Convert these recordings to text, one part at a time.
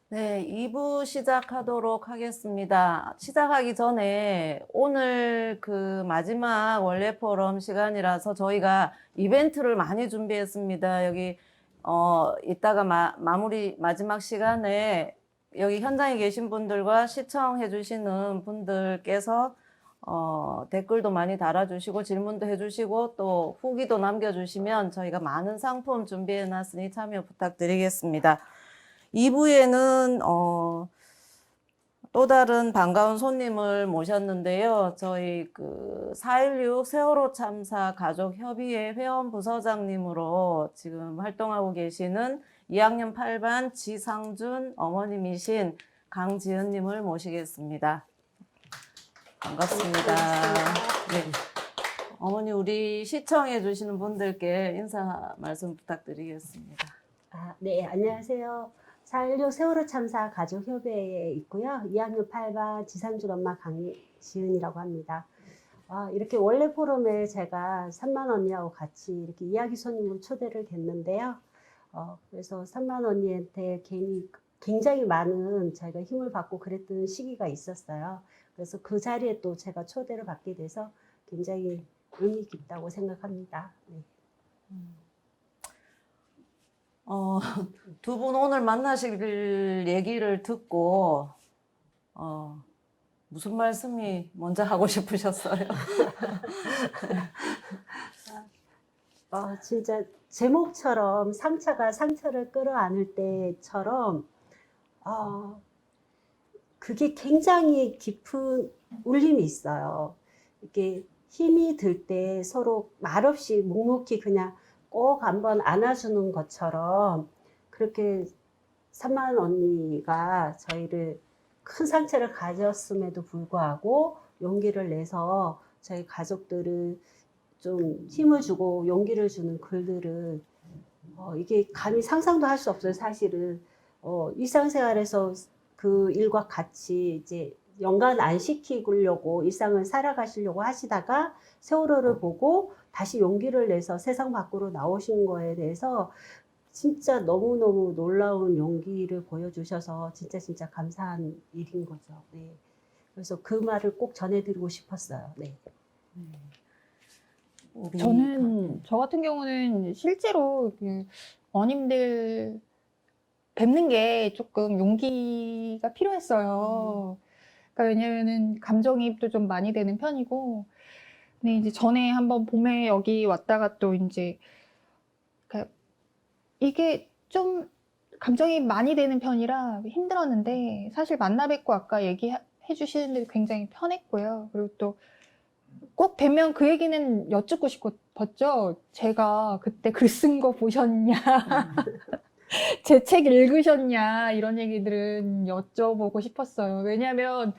네, 2부 시작하도록 하겠습니다. 시작하기 전에 오늘 그 마지막 원래 포럼 시간이라서 저희가 이벤트를 많이 준비했습니다. 여기 이따가 마무리 마지막 시간에 여기 현장에 계신 분들과 시청해 주시는 분들께서 댓글도 많이 달아주시고 질문도 해주시고 또 후기도 남겨주시면 저희가 많은 상품 준비해 놨으니 참여 부탁드리겠습니다. 2부에는 또 다른 반가운 손님을 모셨는데요. 저희 그 4.16 세월호 참사 가족협의회 회원 부서장님으로 지금 활동하고 계시는 2학년 8반 지상준 어머님이신 강지은님을 모시겠습니다. 반갑습니다. 네. 어머니, 우리 시청해 주시는 분들께 인사 말씀 부탁드리겠습니다. 네, 안녕하세요. 4.16 세월호 참사 가족협의회에 있고요. 2학년 8반 지상준 엄마 강지은이라고 합니다. 이렇게 원래 포럼에 제가 산만 언니하고 같이 이렇게 이야기 손님으로 초대를 됐는데요. 그래서 산만 언니한테 굉장히 많은 저희가 힘을 받고 그랬던 시기가 있었어요. 그래서 그 자리에 또 제가 초대를 받게 돼서 굉장히 의미 깊다고 생각합니다. 네. 두 분 오늘 만나실 얘기를 듣고, 무슨 말씀이 먼저 하고 싶으셨어요? 진짜 제목처럼 상처가 상처를 끌어안을 때처럼, 그게 굉장히 깊은 울림이 있어요. 이렇게 힘이 들 때 서로 말없이 묵묵히 그냥 꼭 한번 안아주는 것처럼 그렇게 산만 언니가 저희를 큰 상처를 가졌음에도 불구하고 용기를 내서 저희 가족들을 좀 힘을 주고 용기를 주는 글들을 이게 감히 상상도 할 수 없어요. 사실은 일상생활에서 그 일과 같이 이제 연관 안 시키려고 일상을 살아가시려고 하시다가 세월호를 보고 다시 용기를 내서 세상 밖으로 나오신 거에 대해서 진짜 너무너무 놀라운 용기를 보여주셔서 진짜 감사한 일인 거죠. 네. 그래서 그 말을 꼭 전해드리고 싶었어요. 네. 저는 저 같은 경우는 실제로 어님들 뵙는 게 조금 용기가 필요했어요. 그러니까 왜냐면은 감정이입도 좀 많이 되는 편이고, 근데 이제 전에 한번 봄에 여기 왔다가 또 이제 그러니까 이게 좀 감정이 많이 되는 편이라 힘들었는데 사실 만나 뵙고 아까 얘기해 주시는데 굉장히 편했고요. 그리고 또 꼭 뵈면 그 얘기는 여쭙고 싶었죠. 제가 그때 글 쓴 거 보셨냐, 제 책 읽으셨냐, 이런 얘기들은 여쭤보고 싶었어요. 왜냐면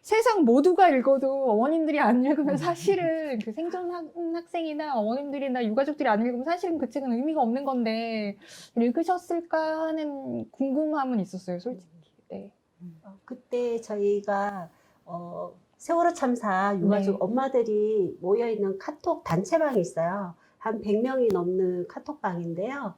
세상 모두가 읽어도 어머님들이 안 읽으면 사실은 그 생존한 학생이나 어머님들이나 유가족들이 안 읽으면 사실은 그 책은 의미가 없는 건데 읽으셨을까 하는 궁금함은 있었어요, 솔직히. 네. 그때 저희가 세월호 참사 유가족 네. 엄마들이 모여있는 카톡 단체방이 있어요. 한 100명이 넘는 카톡방인데요.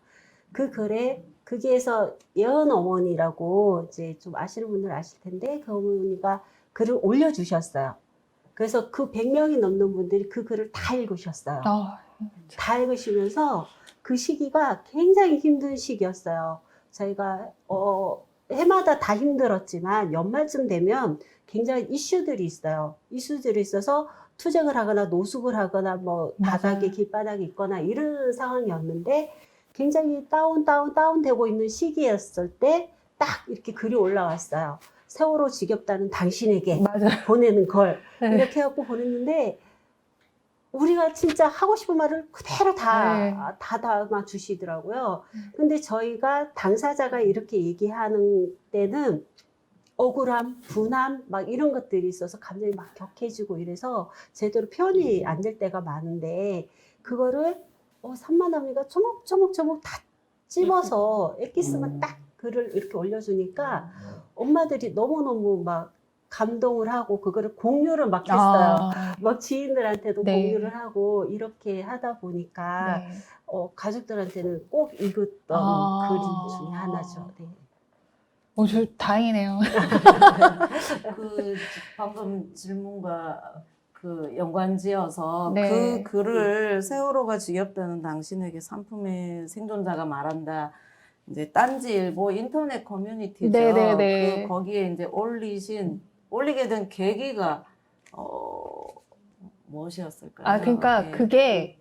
그 글에 거기에서 예언 어머니라고 이제 좀 아시는 분들 아실 텐데 그 어머니가 글을 올려주셨어요. 그래서 그 100명이 넘는 분들이 그 글을 다 읽으셨어요. 다 읽으시면서 그 시기가 굉장히 힘든 시기였어요. 저희가 해마다 다 힘들었지만 연말쯤 되면 굉장히 이슈들이 있어요. 이슈들이 있어서 투쟁을 하거나 노숙을 하거나 뭐 바닥에 길바닥에 있거나 이런 상황이었는데 굉장히 다운되고 있는 시기였을 때 딱 이렇게 글이 올라왔어요. 세월호 지겹다는 당신에게 맞아요. 보내는 걸 네. 이렇게 해갖고 보냈는데 우리가 진짜 하고 싶은 말을 그대로 다 담아 주시더라고요. 근데 저희가 당사자가 이렇게 얘기하는 때는 억울함, 분함 막 이런 것들이 있어서 감정이 막 격해지고 이래서 제대로 표현이 안 될 때가 많은데 그거를 산만 언니가 조목조목 다 찝어서 엑기스만 딱 글을 이렇게 올려주니까 엄마들이 너무너무 막 감동을 하고 그거를 공유를 막 했어요. 막 지인들한테도 네. 공유를 하고 이렇게 하다 보니까 네. 가족들한테는 꼭 읽었던 글 중에 하나죠. 네. 저 다행이네요. 그 방금 질문과 그 연관지어서 네. 그 글을 세월호가 지겹다는 당신에게 상품의 생존자가 말한다. 이제 딴지일보 인터넷 커뮤니티죠. 네네네. 그 거기에 이제 올리게 된 계기가 무엇이었을까요? 그러니까 예. 그게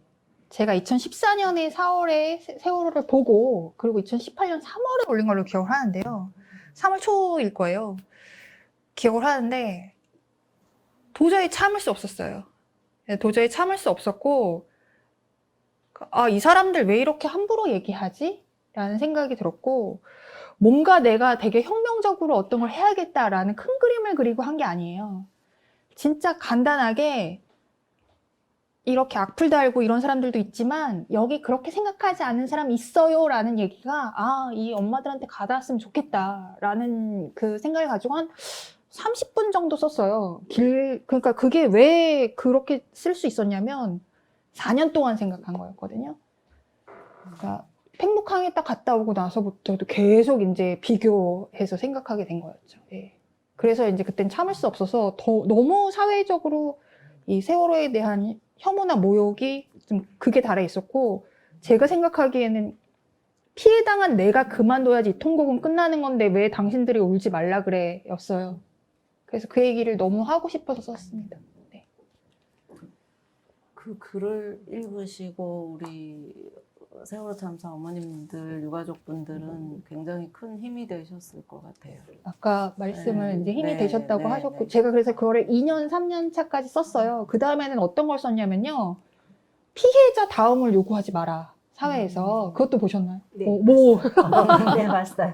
제가 2014년에 4월에 세월호를 보고 그리고 2018년 3월에 올린 걸로 기억을 하는데요. 3월 초일 거예요. 기억을 하는데 도저히 참을 수 없었어요. 도저히 참을 수 없었고 이 사람들 왜 이렇게 함부로 얘기하지? 라는 생각이 들었고 뭔가 내가 되게 혁명적으로 어떤 걸 해야겠다라는 큰 그림을 그리고 한 게 아니에요. 진짜 간단하게 이렇게 악플 달고 이런 사람들도 있지만 여기 그렇게 생각하지 않는 사람이 있어요 라는 얘기가 이 엄마들한테 가닿았으면 좋겠다 라는 그 생각을 가지고 한 30분 정도 썼어요. 그러니까 그게 왜 그렇게 쓸 수 있었냐면 4년 동안 생각한 거였거든요. 그러니까 팽목항에 딱 갔다 오고 나서부터도 계속 이제 비교해서 생각하게 된 거였죠. 예. 그래서 이제 그땐 참을 수 없어서 너무 사회적으로 이 세월호에 대한 혐오나 모욕이 좀 극에 달해 있었고, 제가 생각하기에는 피해당한 내가 그만둬야지 이 통곡은 끝나는 건데 왜 당신들이 울지 말라 그래 였어요. 그래서 그 얘기를 너무 하고 싶어서 썼습니다. 네. 그 글을 읽으시고 우리 세월호 참사 어머님들, 유가족분들은 굉장히 큰 힘이 되셨을 것 같아요. 아까 말씀을 네, 이제 힘이 네, 되셨다고 네, 하셨고, 네. 제가 그래서 그거를 2년, 3년 차까지 썼어요. 그 다음에는 어떤 걸 썼냐면요. 피해자 다음을 요구하지 마라. 사회에서. 그것도 보셨나요? 네, 뭐. 네, 봤어요.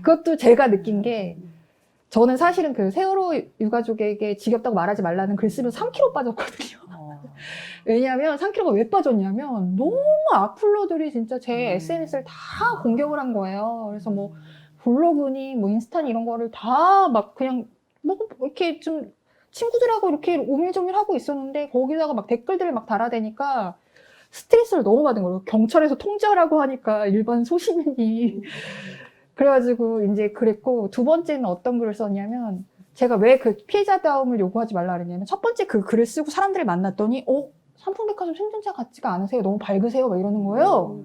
그것도 제가 느낀 게, 저는 사실은 그 세월호 유가족에게 지겹다고 말하지 말라는 글 쓰면 3kg 빠졌거든요. 왜냐하면 3kg가 왜 빠졌냐면 너무 악플러들이 진짜 제 SNS를 다 공격을 한 거예요. 그래서 뭐 블로그니 뭐 인스타니 이런 거를 다 막 그냥 뭐 이렇게 좀 친구들하고 이렇게 오밀조밀 하고 있었는데 거기다가 막 댓글들을 막 달아대니까 스트레스를 너무 받은 거예요. 경찰에서 통제하라고 하니까 일반 소시민이. 그래가지고 이제 그랬고, 두 번째는 어떤 글을 썼냐면, 제가 왜 그 피해자다움을 요구하지 말라 그랬냐면, 첫 번째 그 글을 쓰고 사람들을 만났더니, 삼풍백화점 생존자 같지가 않으세요? 너무 밝으세요? 막 이러는 거예요.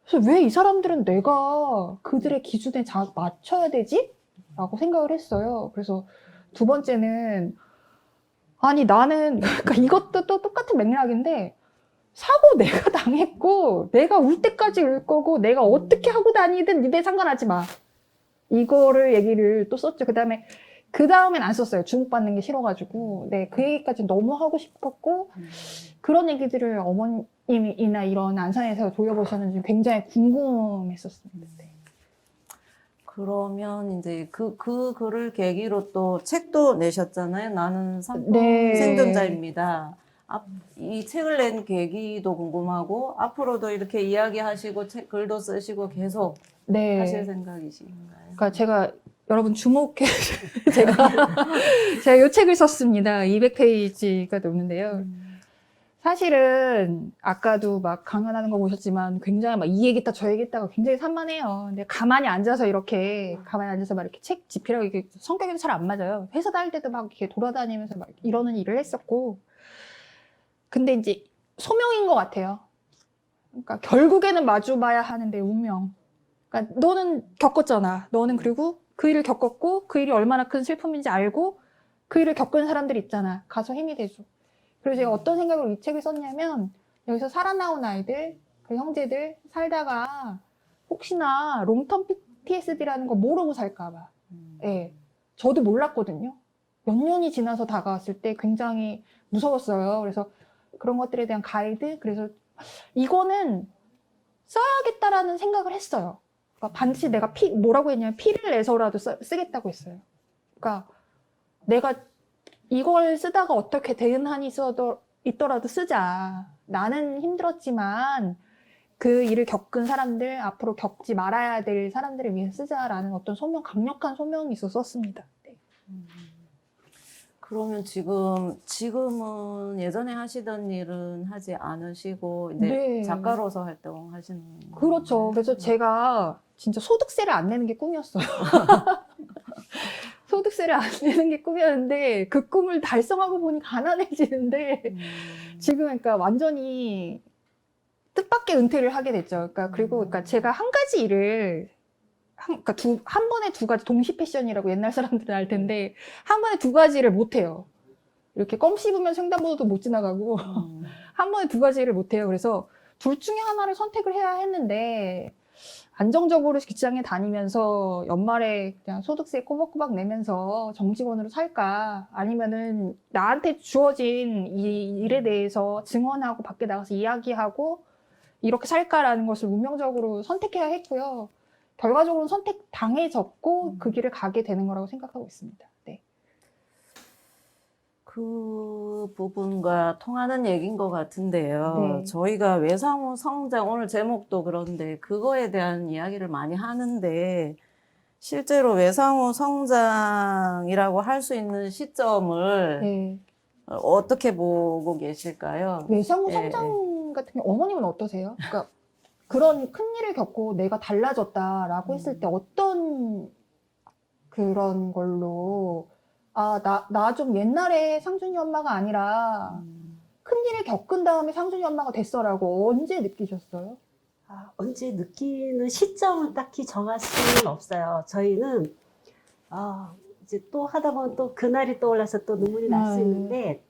그래서 왜 이 사람들은 내가 그들의 기준에 맞춰야 되지? 라고 생각을 했어요. 그래서 두 번째는, 아니 나는, 그러니까 이것도 또 똑같은 맥락인데, 사고 내가 당했고 내가 울 때까지 울 거고 내가 어떻게 하고 다니든 니네 상관하지 마. 이거를 얘기를 또 썼죠. 그 다음엔 안 썼어요. 주목받는 게 싫어가지고. 네, 그 얘기까지 너무 하고 싶었고 그런 얘기들을 어머님이나 이런 안산에서 돌려보셨는지 굉장히 궁금했었습니다. 네. 그러면 이제 그 글을 계기로 또 책도 내셨잖아요. 나는 상품 네. 생존자입니다. 이 책을 낸 계기도 궁금하고 앞으로도 이렇게 이야기하시고 글도 쓰시고 계속 네. 하실 생각이신가요? 그러니까 제가 여러분 주목해 제가 이 책을 썼습니다. 200페이지가 넘는데요. 사실은 아까도 막 강연하는 거 보셨지만 굉장히 막 이 얘기했다 저 얘기했다가 굉장히 산만해요. 근데 가만히 앉아서 막 이렇게 책 집필하고 이게 성격이 잘 안 맞아요. 회사 다닐 때도 막 이렇게 돌아다니면서 막 이러는 일을 했었고. 근데 이제 소명인 것 같아요. 그러니까 결국에는 마주봐야 하는데 운명. 그러니까 너는 겪었잖아. 너는 그리고 그 일을 겪었고 그 일이 얼마나 큰 슬픔인지 알고 그 일을 겪은 사람들 있잖아. 가서 힘이 돼줘. 그래서 제가 어떤 생각으로 이 책을 썼냐면 여기서 살아나온 아이들, 그 형제들 살다가 혹시나 롱텀 PTSD라는 거 모르고 살까봐. 예. 저도 몰랐거든요. 몇 년이 지나서 다가왔을 때 굉장히 무서웠어요. 그래서 그런 것들에 대한 가이드? 그래서 이거는 써야겠다라는 생각을 했어요. 그러니까 반드시 내가 뭐라고 했냐면 피를 내서라도 쓰겠다고 했어요. 그러니까 내가 이걸 쓰다가 어떻게 되는 한이 있더라도 쓰자. 나는 힘들었지만 그 일을 겪은 사람들, 앞으로 겪지 말아야 될 사람들을 위해 쓰자라는 어떤 강력한 소명이 있어서 썼습니다. 네. 그러면 지금은 예전에 하시던 일은 하지 않으시고 이제 네. 작가로서 활동하시는 그렇죠. 건가요? 그래서 제가 진짜 소득세를 안 내는 게 꿈이었어요. 소득세를 안 내는 게 꿈이었는데 그 꿈을 달성하고 보니 가난해지는데 지금 그러니까 완전히 뜻밖의 은퇴를 하게 됐죠. 그러니까 그리고 그러니까 제가 한 가지 일을 그러니까 한 번에 두 가지 동시 패션이라고 옛날 사람들은 알 텐데 한 번에 두 가지를 못 해요. 이렇게 껌 씹으면 횡단보도도 못 지나가고 한 번에 두 가지를 못 해요. 그래서 둘 중에 하나를 선택을 해야 했는데 안정적으로 직장에 다니면서 연말에 그냥 소득세 꼬박꼬박 내면서 정직원으로 살까? 아니면은 나한테 주어진 이 일에 대해서 증언하고 밖에 나가서 이야기하고 이렇게 살까라는 것을 운명적으로 선택해야 했고요. 결과적으로는 선택당해졌고 그 길을 가게 되는 거라고 생각하고 있습니다. 네. 그 부분과 통하는 얘기인 것 같은데요. 네. 저희가 외상후 성장, 오늘 제목도 그런데 그거에 대한 이야기를 많이 하는데 실제로 외상후 성장이라고 할 수 있는 시점을 네. 어떻게 보고 계실까요? 외상후 예, 성장 같은 경우 어머님은 어떠세요? 그러니까 그런 큰 일을 겪고 내가 달라졌다라고 했을 때 어떤 그런 걸로 나 좀 옛날에 상준이 엄마가 아니라 큰 일을 겪은 다음에 상준이 엄마가 됐어라고 언제 느끼셨어요? 언제 느끼는 시점은 딱히 정할 수는 없어요. 저희는 이제 또 하다 보면 또 그날이 떠올라서 또 눈물이 날 수 있는데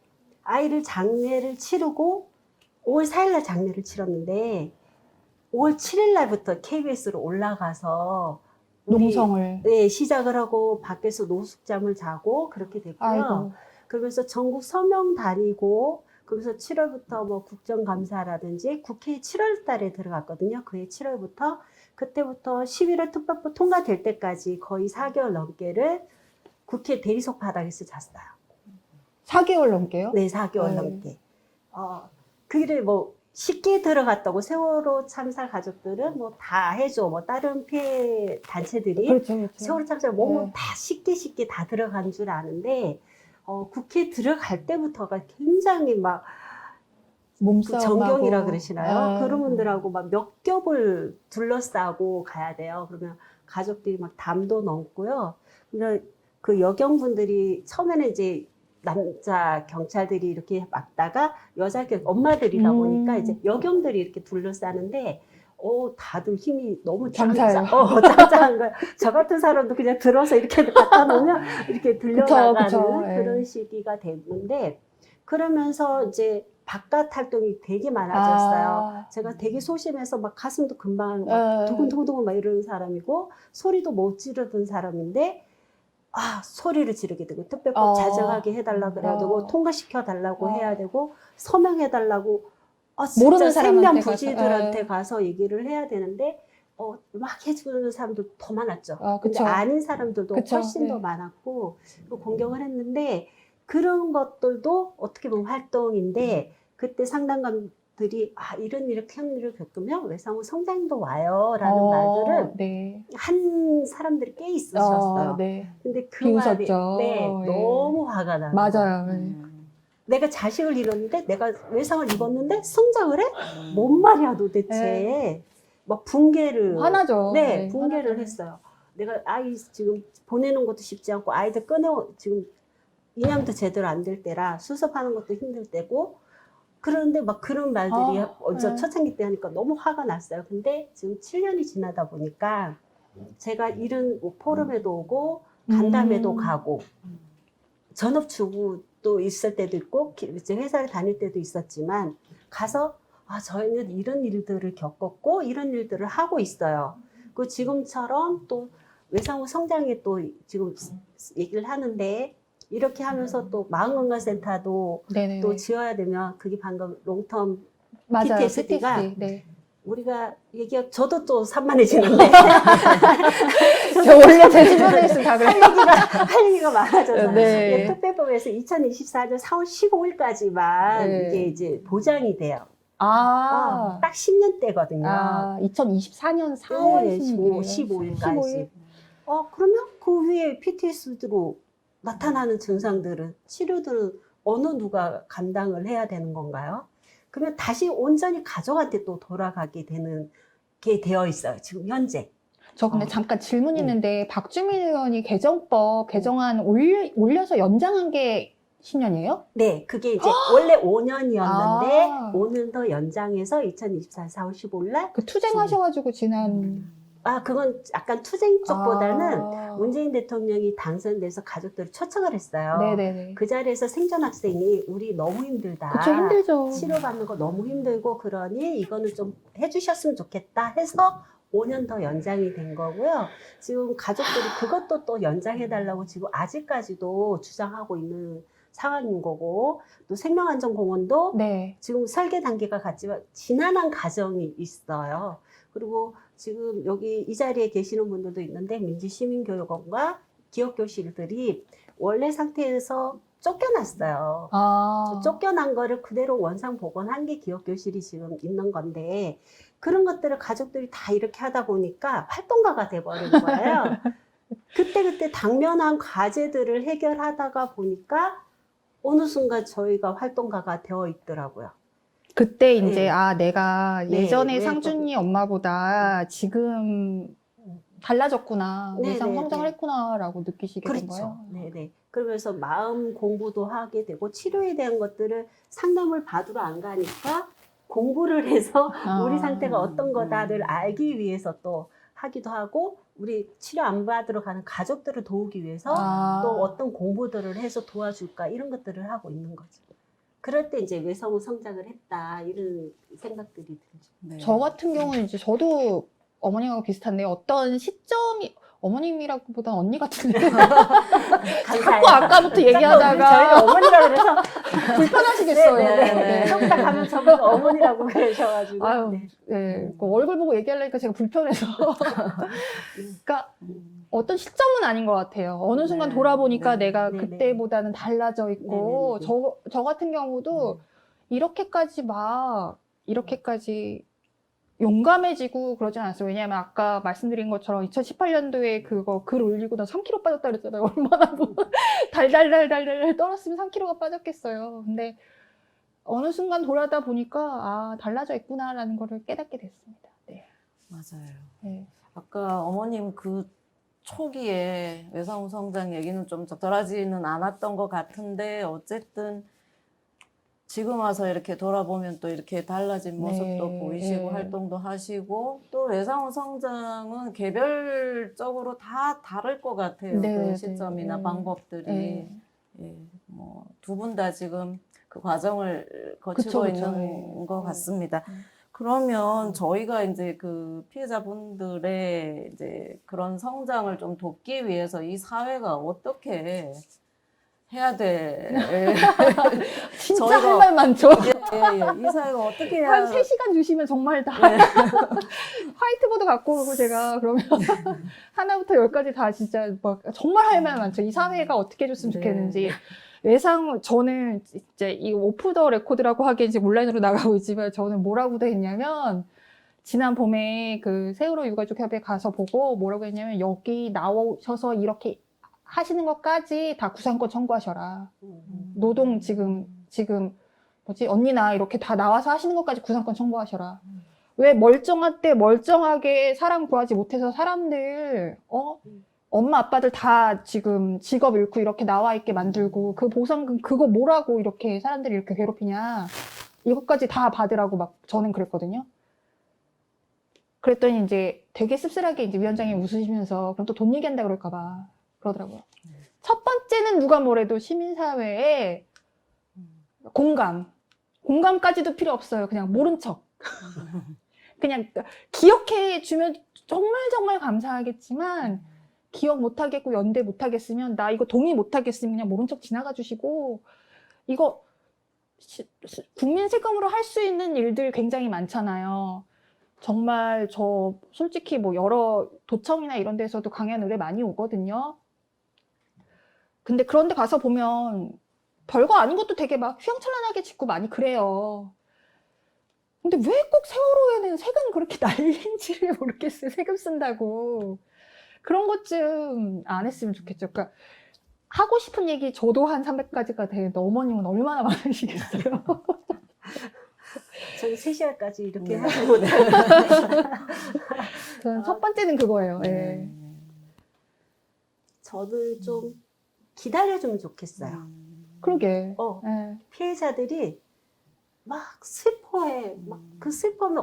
아이를 장례를 치르고 5월 4일날 장례를 치렀는데 5월 7일날부터 KBS로 올라가서 농성을. 네, 시작을 하고 밖에서 노숙잠을 자고 그렇게 됐고요. 아이고. 그러면서 전국 서명 다니고 그래서 7월부터 뭐 국정감사라든지 국회에 7월 달에 들어갔거든요. 그해 7월부터 그때부터 11월 특별법 통과될 때까지 거의 4개월 넘게를 국회 대리석 바닥에서 잤어요. 4개월 넘게요? 네, 4개월 네. 넘게. 그 일을 뭐 쉽게 들어갔다고 세월호 참사 가족들은 뭐 다 해줘. 뭐 다른 피해 단체들이 그렇죠, 그렇죠. 세월호 참사 뭐 네. 다 쉽게 다 들어간 줄 아는데 국회 들어갈 때부터가 굉장히 막 몸싸움하고. 정경이라 그러시나요? 네. 그런 분들하고 막 몇 겹을 둘러싸고 가야 돼요. 그러면 가족들이 막 담도 넘고요. 그러니까 그 여경분들이 처음에는 이제 남자 경찰들이 이렇게 막다가 여자 엄마들이다 보니까 이제 여경들이 이렇게 둘러싸는데 다들 힘이 너무 장사요. 짱짱한 거야. 저 같은 사람도 그냥 들어서 이렇게 갖다 놓으면 이렇게 들려나가는 그쵸. 그런 예. 시기가 됐는데 그러면서 이제 바깥 활동이 되게 많아졌어요. 제가 되게 소심해서 막 가슴도 금방 막 두근두근 막 이러는 사람이고 소리도 못 지르던 사람인데 소리를 지르게 되고 특별법 자정하게 해달라 그래야 되고 통과시켜 달라고 해야 되고 서명해 달라고 모르는 진짜 사람한테 생명부지들한테 가서 얘기를 해야 되는데 막 해주는 사람들 더 많았죠. 근데 그쵸. 아닌 사람들도 그쵸. 훨씬 더 많았고 공경을 했는데 그런 것들도 어떻게 보면 활동인데 그때 상담감들이 이런 일을 겪으면 외상후 성장도 와요라는 말들을 네. 한 사람들이 꽤 있으셨어요. 네. 근데 그 비웃었죠. 말이 예. 너무 화가 나요. 맞아요. 내가 자식을 잃었는데 내가 외상을 입었는데 성장을 해? 뭔 말이야 도대체. 막 붕괴를 화나죠. 네, 네, 붕괴를 화나죠. 했어요. 내가 아이 지금 보내는 것도 쉽지 않고 아이들 지금 인양도 제대로 안 될 때라 수습하는 것도 힘들 때고 그런데 막 그런 말들이 어디서 초창기 때 하니까 너무 화가 났어요. 근데 지금 7년이 지나다 보니까 제가 이런 포럼에도 오고 간담회도 가고 전업주부도 있을 때도 있고 이제 회사를 다닐 때도 있었지만 가서 저희는 이런 일들을 겪었고 이런 일들을 하고 있어요. 그 지금처럼 또 외상후 성장에 또 지금 얘기를 하는데 이렇게 하면서 또 마음건강센터도 네네. 또 지어야 되면 그게 방금 롱텀 맞아요. PTSD가 PTSD. 네. 우리가 저도 또 산만해지는데 저 원래 제 주변에 있으면 다 그래요. 할 얘기가 많아져서 네. 특별법에서 2024년 4월 15일까지만 이게 이제 보장이 돼요. 딱 10년 때거든요. 2024년 4월 네, 15일까지. 그러면 그 후에 PTSD로 나타나는 증상들은 치료들은 어느 누가 감당을 해야 되는 건가요? 그러면 다시 온전히 가족한테 또 돌아가게 되는 게 되어 있어요. 지금 현재. 저 근데 잠깐 질문 네. 있는데 박주민 의원이 개정법 개정안 올려서 연장한 게 10년이에요? 네, 그게 이제 원래 5년이었는데 아. 5년 더 연장해서 2024 4월 15일 날 그 투쟁하셔가지고 지난 그건 약간 투쟁 쪽보다는 아. 문재인 대통령이 당선돼서 가족들을 초청을 했어요. 네네네. 그 자리에서 생존 학생이 우리 너무 힘들다. 그쵸, 힘들죠. 치료받는 거 너무 힘들고 그러니 이거는 좀 해주셨으면 좋겠다 해서 5년 더 연장이 된 거고요. 지금 가족들이 그것도 또 연장해달라고 지금 아직까지도 주장하고 있는 상황인 거고, 또 생명안전공원도 네. 지금 설계 단계가 같지만 지난한 과정이 있어요. 그리고 지금 여기 이 자리에 계시는 분들도 있는데 민주시민교육원과 기업교실들이 원래 상태에서 쫓겨났어요. 아. 쫓겨난 거를 그대로 원상 복원한 게 기업교실이 지금 있는 건데 그런 것들을 가족들이 다 이렇게 하다 보니까 활동가가 돼버린 거예요. 그때 당면한 과제들을 해결하다가 보니까 어느 순간 저희가 활동가가 되어 있더라고요. 그때 이제 네. 내가 네, 예전에 네, 상준이 엄마보다 지금 달라졌구나, 네, 예상 네, 성장을 네. 했구나라고 느끼시게 된 그렇죠. 거예요. 네네. 그러면서 마음 공부도 하게 되고 치료에 대한 것들을 상담을 받으러 안 가니까 공부를 해서 아. 우리 상태가 어떤 거다를 알기 위해서 또 하기도 하고 우리 치료 안 받으러 가는 가족들을 도우기 위해서 아. 또 어떤 공부들을 해서 도와줄까 이런 것들을 하고 있는 거죠. 그럴 때 이제 외성우 성장을 했다 이런 생각들이 들죠. 네. 저 같은 경우는 이제 저도 어머님하고 비슷한데 어떤 시점이 어머님이라기보다 언니 같은데 감사해요. 자꾸 아까부터 저희 얘기하다가 어머니라고 그래서 불편하시겠어요. 네네네. 좀 딱 하면 저보고 어머니라고 그러셔가지고. 아유, 네. 네, 그 얼굴 보고 얘기하려니까 제가 불편해서. 그러니까 어떤 시점은 아닌 것 같아요. 어느 순간 네. 돌아보니까 네. 내가 네. 그때보다는 달라져 있고, 네네네. 저 같은 경우도 이렇게까지 용감해지고 그러진 않았어요. 왜냐하면 아까 말씀드린 것처럼 2018년도에 그거 글 올리고 나 3kg 빠졌다 그랬잖아요. 얼마나 뭐 달달달달달 떨었으면 3kg가 빠졌겠어요. 근데 어느 순간 돌아다 보니까 달라져 있구나라는 거를 깨닫게 됐습니다. 네. 맞아요. 네. 아까 어머님 그 초기에 외상후 성장 얘기는 좀 적절하지는 않았던 것 같은데 어쨌든 지금 와서 이렇게 돌아보면 또 이렇게 달라진 모습도 네, 보이시고 네. 활동도 하시고 또 외상후 성장은 개별적으로 다 다를 것 같아요. 네, 그 네, 시점이나 네. 방법들이. 네. 예, 뭐 두 분 다 지금 그 과정을 거치고 그쵸, 있는 네. 것 같습니다. 음. 그러면 저희가 이제 그 피해자분들의 이제 그런 성장을 좀 돕기 위해서 이 사회가 어떻게 해야 돼? 진짜 저희가- 할 말 많죠. 예. 이 사회가 어떻게 해야 한 3시간 주시면 정말 다 화이트보드 갖고 오고 제가 그러면 하나부터 10까지 다 진짜 막 정말 할 말 많죠. 이 사회가 어떻게 해줬으면 네. 좋겠는지. 저는 이제 이 오프 더 레코드라고 하기엔 지금 온라인으로 나가고 있지만 저는 뭐라고 돼 있냐면 지난 봄에 그 세월호 유가족 협의회 가서 보고 뭐라고 했냐면 여기 나오셔서 이렇게 하시는 것까지 다 구상권 청구하셔라. 노동 지금 언니나 이렇게 다 나와서 하시는 것까지 구상권 청구하셔라. 왜 멀쩡할 때 멀쩡하게 사람 구하지 못해서 사람들 엄마 아빠들 다 지금 직업 잃고 이렇게 나와 있게 만들고 그 보상금 그거 뭐라고 이렇게 사람들이 이렇게 괴롭히냐 이것까지 다 받으라고 막 저는 그랬거든요. 그랬더니 이제 되게 씁쓸하게 이제 위원장이 웃으시면서 그럼 또 돈 얘기한다 그럴까 봐 그러더라고요. 첫 번째는 누가 뭐래도 시민사회에 공감까지도 필요 없어요. 그냥 모른 척. 그냥 기억해 주면 정말 감사하겠지만 기억 못 하겠고 연대 못 하겠으면 나 이거 동의 못 하겠으면 그냥 모른 척 지나가 주시고 이거 국민 세금으로 할 수 있는 일들 굉장히 많잖아요. 정말 저 솔직히 뭐 여러 도청이나 이런 데서도 강연 의뢰 많이 오거든요. 근데 그런데 가서 보면 별거 아닌 것도 되게 막 휘황찬란하게 짓고 많이 그래요. 근데 왜 꼭 세월호에는 세금 그렇게 날린지를 모르겠어요. 세금 쓴다고. 그런 것 좀 안 했으면 좋겠죠. 그러니까 하고 싶은 얘기 저도 한 300가지가 되는데 어머님은 얼마나 많으시겠어요. 저는 3시간까지 이렇게 하지 못해요. 저는 첫 번째는 그거예요. 예. 저는 좀 기다려주면 좋겠어요. 그러게. 어, 예. 피해자들이 막 슬퍼해. 막 그 슬픔을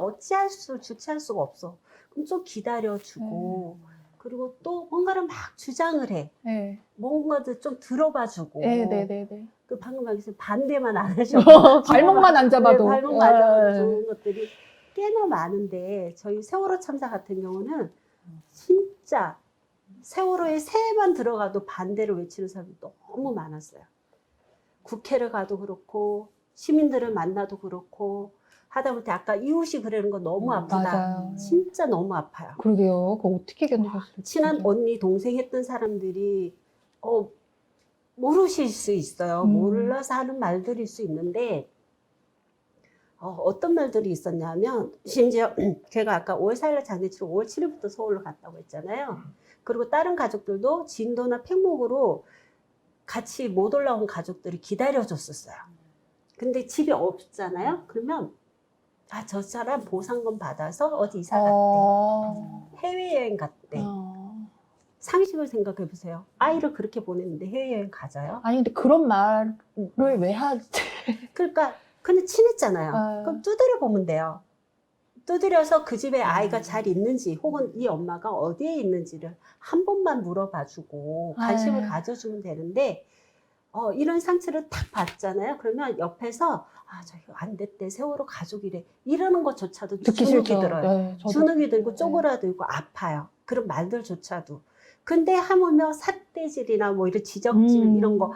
주체할 수가 없어. 그럼 좀 기다려주고, 그리고 또 뭔가를 막 주장을 해. 예. 뭔가를 좀 들어봐주고. 네네네네. 그 방금 말씀 반대만 안 하셔도. 발목만 안 잡아도. 네, 발목만 안 잡아도 예. 좋은 것들이 꽤나 많은데, 저희 세월호 참사 같은 경우는 진짜 세월호에 3번 들어가도 반대를 외치는 사람이 너무 많았어요. 국회를 가도 그렇고 시민들을 만나도 그렇고 하다못해 아까 이웃이 그러는 거 너무 아프다. 맞아요. 진짜 너무 아파요. 그러게요. 그거 어떻게 견디셨을지. 친한 진짜. 언니, 동생 했던 사람들이 모르실 수 있어요. 몰라서 하는 말들일 수 있는데 어떤 말들이 있었냐면 심지어 제가 아까 5월 4일 장례치러 5월 7일부터 서울로 갔다고 했잖아요. 그리고 다른 가족들도 진도나 팽목으로 같이 못 올라온 가족들이 기다려줬었어요. 근데 집이 없잖아요. 그러면 저 사람 보상금 받아서 어디 이사 갔대. 해외여행 갔대. 상식을 생각해 보세요. 아이를 그렇게 보냈는데 해외여행 가자요? 아니 근데 그런 말을 왜 하지? 그러니까 근데 친했잖아요. 아. 그럼 두드려 보면 돼요. 두드려서 그 집에 아이가 잘 있는지 혹은 이 엄마가 어디에 있는지를 한 번만 물어봐주고 관심을 아유. 가져주면 되는데 이런 상처를 탁 받잖아요. 그러면 옆에서 저기 안 됐대 세월호 가족이래 이러는 것조차도 듣기 주눅이 싫죠. 들어요. 네, 저도. 주눅이 들고 쪼그라들고 아파요. 그런 말들조차도. 근데 하물며 삿대질이나 뭐 이런 지적질 이런 거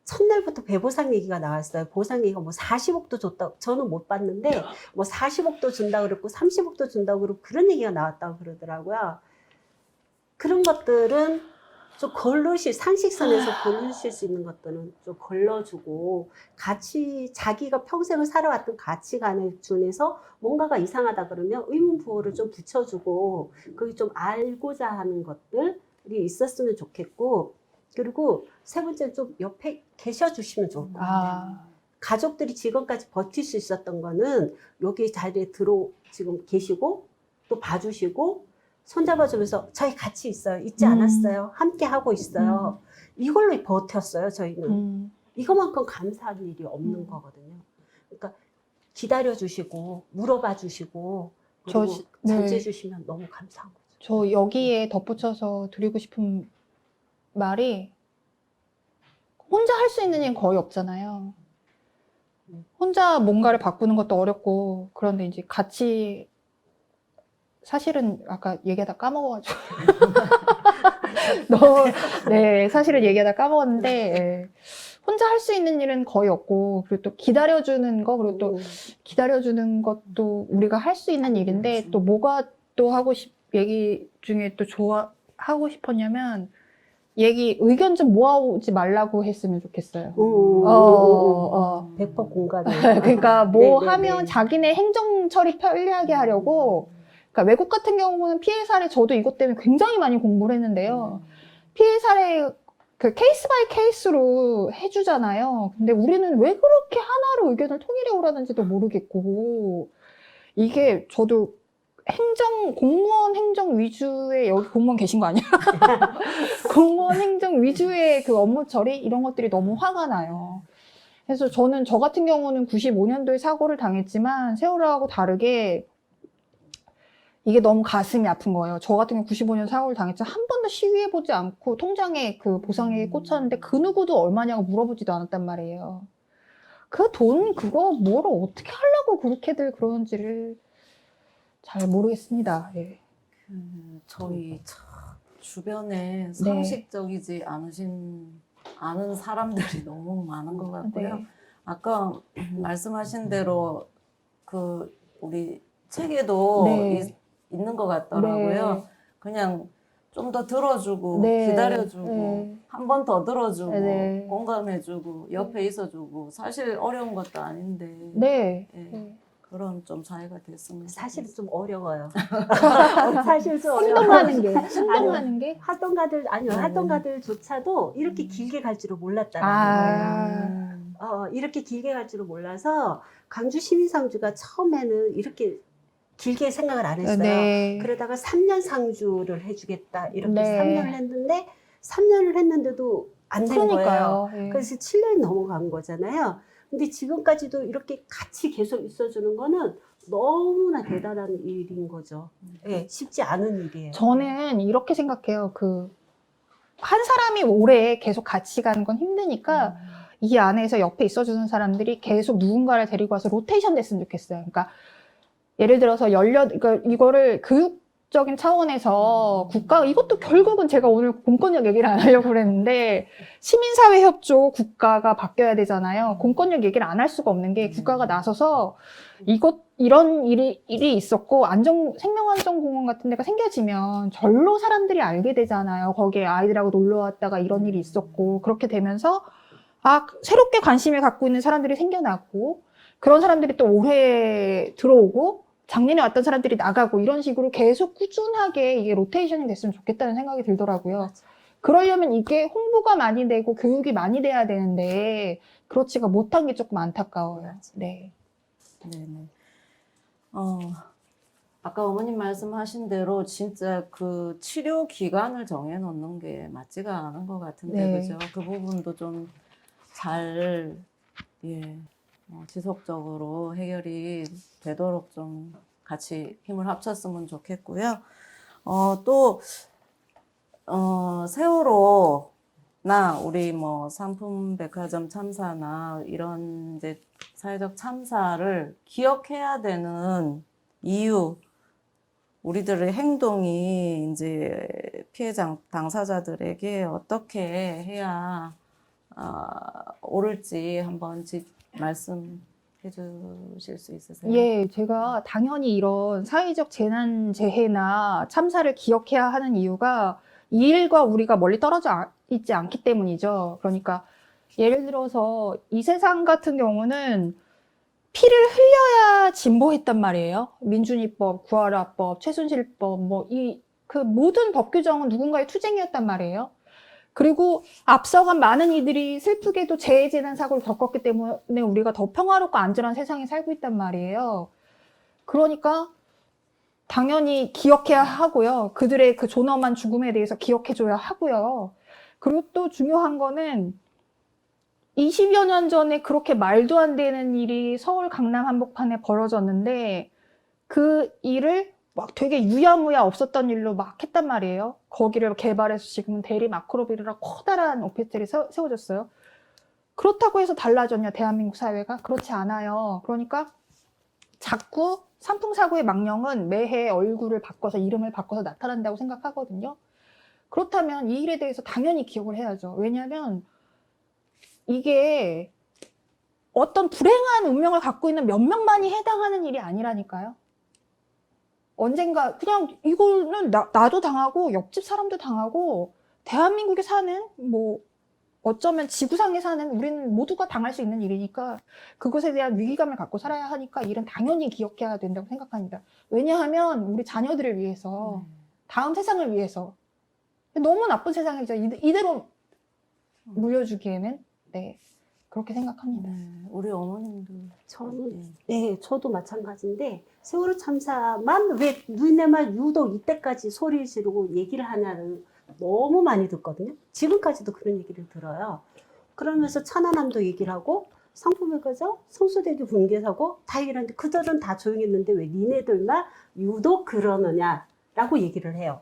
첫날부터 배보상 얘기가 나왔어요. 보상 얘기가 뭐 40억도 줬다. 저는 못 봤는데 뭐 40억도 준다 그랬고 30억도 준다고 그러고 그런 얘기가 나왔다고 그러더라고요. 그런 것들은 좀 상식선에서 걸르실 수 있는 것들은 좀 걸러주고 같이 자기가 평생을 살아왔던 가치관을 준해서 뭔가가 이상하다 그러면 의문부호를 좀 붙여주고 그게 좀 알고자 하는 것들이 있었으면 좋겠고 그리고 세 번째 좀 옆에 계셔주시면 좋을 것 같아요. 가족들이 지금까지 버틸 수 있었던 거는 여기 자리에 지금 계시고 또 봐주시고 손잡아주면서 저희 같이 있어요. 잊지 않았어요. 함께 하고 있어요. 이걸로 버텼어요. 저희는. 이거만큼 감사한 일이 없는 거거든요. 그러니까 기다려주시고 물어봐주시고 그리고 잠재주시면 너무 감사한 거죠. 저 여기에 덧붙여서 드리고 싶은 말이 혼자 할 수 있는 일은 거의 없잖아요. 혼자 뭔가를 바꾸는 것도 어렵고 그런데 이제 같이 사실은 아까 얘기하다 까먹어가지고 사실은 얘기하다 까먹었는데 혼자 할 수 있는 일은 거의 없고 그리고 또 기다려주는 거 그리고 또 기다려주는 것도 우리가 할 수 있는 일인데 또 뭐가 또 얘기 중에 또 하고 싶었냐면 의견 좀 모아오지 말라고 했으면 좋겠어요. 100% 공감해요. 그러니까 하면 자기네 행정 처리 편리하게 하려고 그러니까 외국 같은 경우는 피해 사례 저도 이것 때문에 굉장히 많이 공부를 했는데요. 피해 사례 그 케이스 바이 케이스로 해주잖아요. 근데 우리는 왜 그렇게 하나로 의견을 통일해 오라는지도 모르겠고 이게 저도 공무원 행정 위주의 여기 공무원 계신 거 아니야? 공무원 행정 위주의 그 업무 처리 이런 것들이 너무 화가 나요. 그래서 저 같은 경우는 95년도에 사고를 당했지만 세월호하고 다르게 이게 너무 가슴이 아픈 거예요. 저 같은 경우 95년 사고를 당했지만 한 번도 시위해보지 않고 통장에 그 보상액에 꽂혔는데 그 누구도 얼마냐고 물어보지도 않았단 말이에요. 그 돈 그거 뭐를 어떻게 하려고 그렇게들 그러는지를 잘 모르겠습니다. 예. 저희 주변에 상식적이지 않은 사람들이 너무 많은 것 같고요. 네. 아까 말씀하신 대로 우리 책에도 있는 것 같더라고요. 네. 그냥 좀 더 들어주고 네. 기다려주고 네. 한 번 더 들어주고 네. 공감해주고 옆에 있어주고 사실 어려운 것도 아닌데 네. 그런 좀 사회가 됐으면 사실은 좀 어려워요. 사실 좀 행동하는 게 활동가들조차도 이렇게 길게 갈 줄을 몰랐다는 거예요. 이렇게 길게 갈 줄은 몰라서 광주 시민상주가 처음에는 이렇게 길게 생각을 안 했어요. 네. 그러다가 3년 상주를 해주겠다 이렇게 네. 3년을 했는데 3년을 했는데도 안 된 거예요. 그러니까요. 예. 그래서 7년이 넘어간 거잖아요. 근데 지금까지도 이렇게 같이 계속 있어주는 거는 너무나 대단한 일인 거죠. 예, 쉽지 않은 일이에요. 저는 이렇게 생각해요. 한 사람이 오래 계속 같이 가는 건 힘드니까 이 안에서 옆에 있어주는 사람들이 계속 누군가를 데리고 와서 로테이션 됐으면 좋겠어요. 그러니까 예를 들어서 그러니까 이거를 교육적인 차원에서 이것도 결국은 제가 오늘 공권력 얘기를 안 하려고 그랬는데 시민사회 협조 국가가 바뀌어야 되잖아요. 공권력 얘기를 안 할 수가 없는 게 국가가 나서서 이런 일이 있었고 생명안전공원 같은 데가 생겨지면 절로 사람들이 알게 되잖아요. 거기에 아이들하고 놀러 왔다가 이런 일이 있었고 그렇게 되면서 새롭게 관심을 갖고 있는 사람들이 생겨나고 그런 사람들이 또 올해 들어오고 작년에 왔던 사람들이 나가고 이런 식으로 계속 꾸준하게 이게 로테이션이 됐으면 좋겠다는 생각이 들더라고요. 맞아. 그러려면 이게 홍보가 많이 되고 교육이 많이 돼야 되는데 그렇지가 못한 게 조금 안타까워요. 맞아. 네. 네네. 아까 어머님 말씀하신 대로 진짜 그 치료 기간을 정해놓는 게 맞지가 않은 것 같은데, 네. 그죠? 그 부분도 좀 잘, 예, 지속적으로 해결이 되도록 좀 같이 힘을 합쳤으면 좋겠고요. 또, 세월호나 우리 상품백화점 참사나 이런 이제 사회적 참사를 기억해야 되는 이유, 우리들의 행동이 이제 피해 당사자들에게 어떻게 해야 옳을지 한번 말씀해 주실 수 있으세요? 예, 제가 당연히 이런 사회적 재난재해나 참사를 기억해야 하는 이유가 이 일과 우리가 멀리 떨어져 있지 않기 때문이죠. 그러니까 예를 들어서 이 세상 같은 경우는 피를 흘려야 진보했단 말이에요. 민준이법, 구하라법, 최순실법, 그 모든 법 규정은 누군가의 투쟁이었단 말이에요. 그리고 앞서간 많은 이들이 슬프게도 재해재난 사고를 겪었기 때문에 우리가 더 평화롭고 안전한 세상에 살고 있단 말이에요. 그러니까 당연히 기억해야 하고요. 그들의 그 존엄한 죽음에 대해서 기억해줘야 하고요. 그리고 또 중요한 거는 20여 년 전에 그렇게 말도 안 되는 일이 서울 강남 한복판에 벌어졌는데 그 일을 막 되게 유야무야 없었던 일로 막 했단 말이에요. 거기를 개발해서 지금은 대리 마크로빌이라 커다란 오피스텔이 세워졌어요. 그렇다고 해서 달라졌냐, 대한민국 사회가? 그렇지 않아요. 그러니까 자꾸 산풍사고의 망령은 매해 얼굴을 바꿔서 이름을 바꿔서 나타난다고 생각하거든요. 그렇다면 이 일에 대해서 당연히 기억을 해야죠. 왜냐하면 이게 어떤 불행한 운명을 갖고 있는 몇 명만이 해당하는 일이 아니라니까요. 언젠가 그냥 이거는 나도 당하고 옆집 사람도 당하고 대한민국에 사는 어쩌면 지구상에 사는 우리는 모두가 당할 수 있는 일이니까 그것에 대한 위기감을 갖고 살아야 하니까 일은 당연히 기억해야 된다고 생각합니다. 왜냐하면 우리 자녀들을 위해서 다음 세상을 위해서 너무 나쁜 세상이죠. 이대로 물려주기에는 네 그렇게 생각합니다. 우리 어머님도 저는 저도 마찬가지인데 세월호 참사만 왜 누이네만 유독 이때까지 소리 지르고 얘기를 하냐를 너무 많이 듣거든요. 지금까지도 그런 얘기를 들어요. 그러면서 천안함도 얘기를 하고 상품백화점, 성수대교 붕괴 사고 다 얘기를 하는데 그들은 다 조용했는데 왜 니네들만 유독 그러느냐라고 얘기를 해요.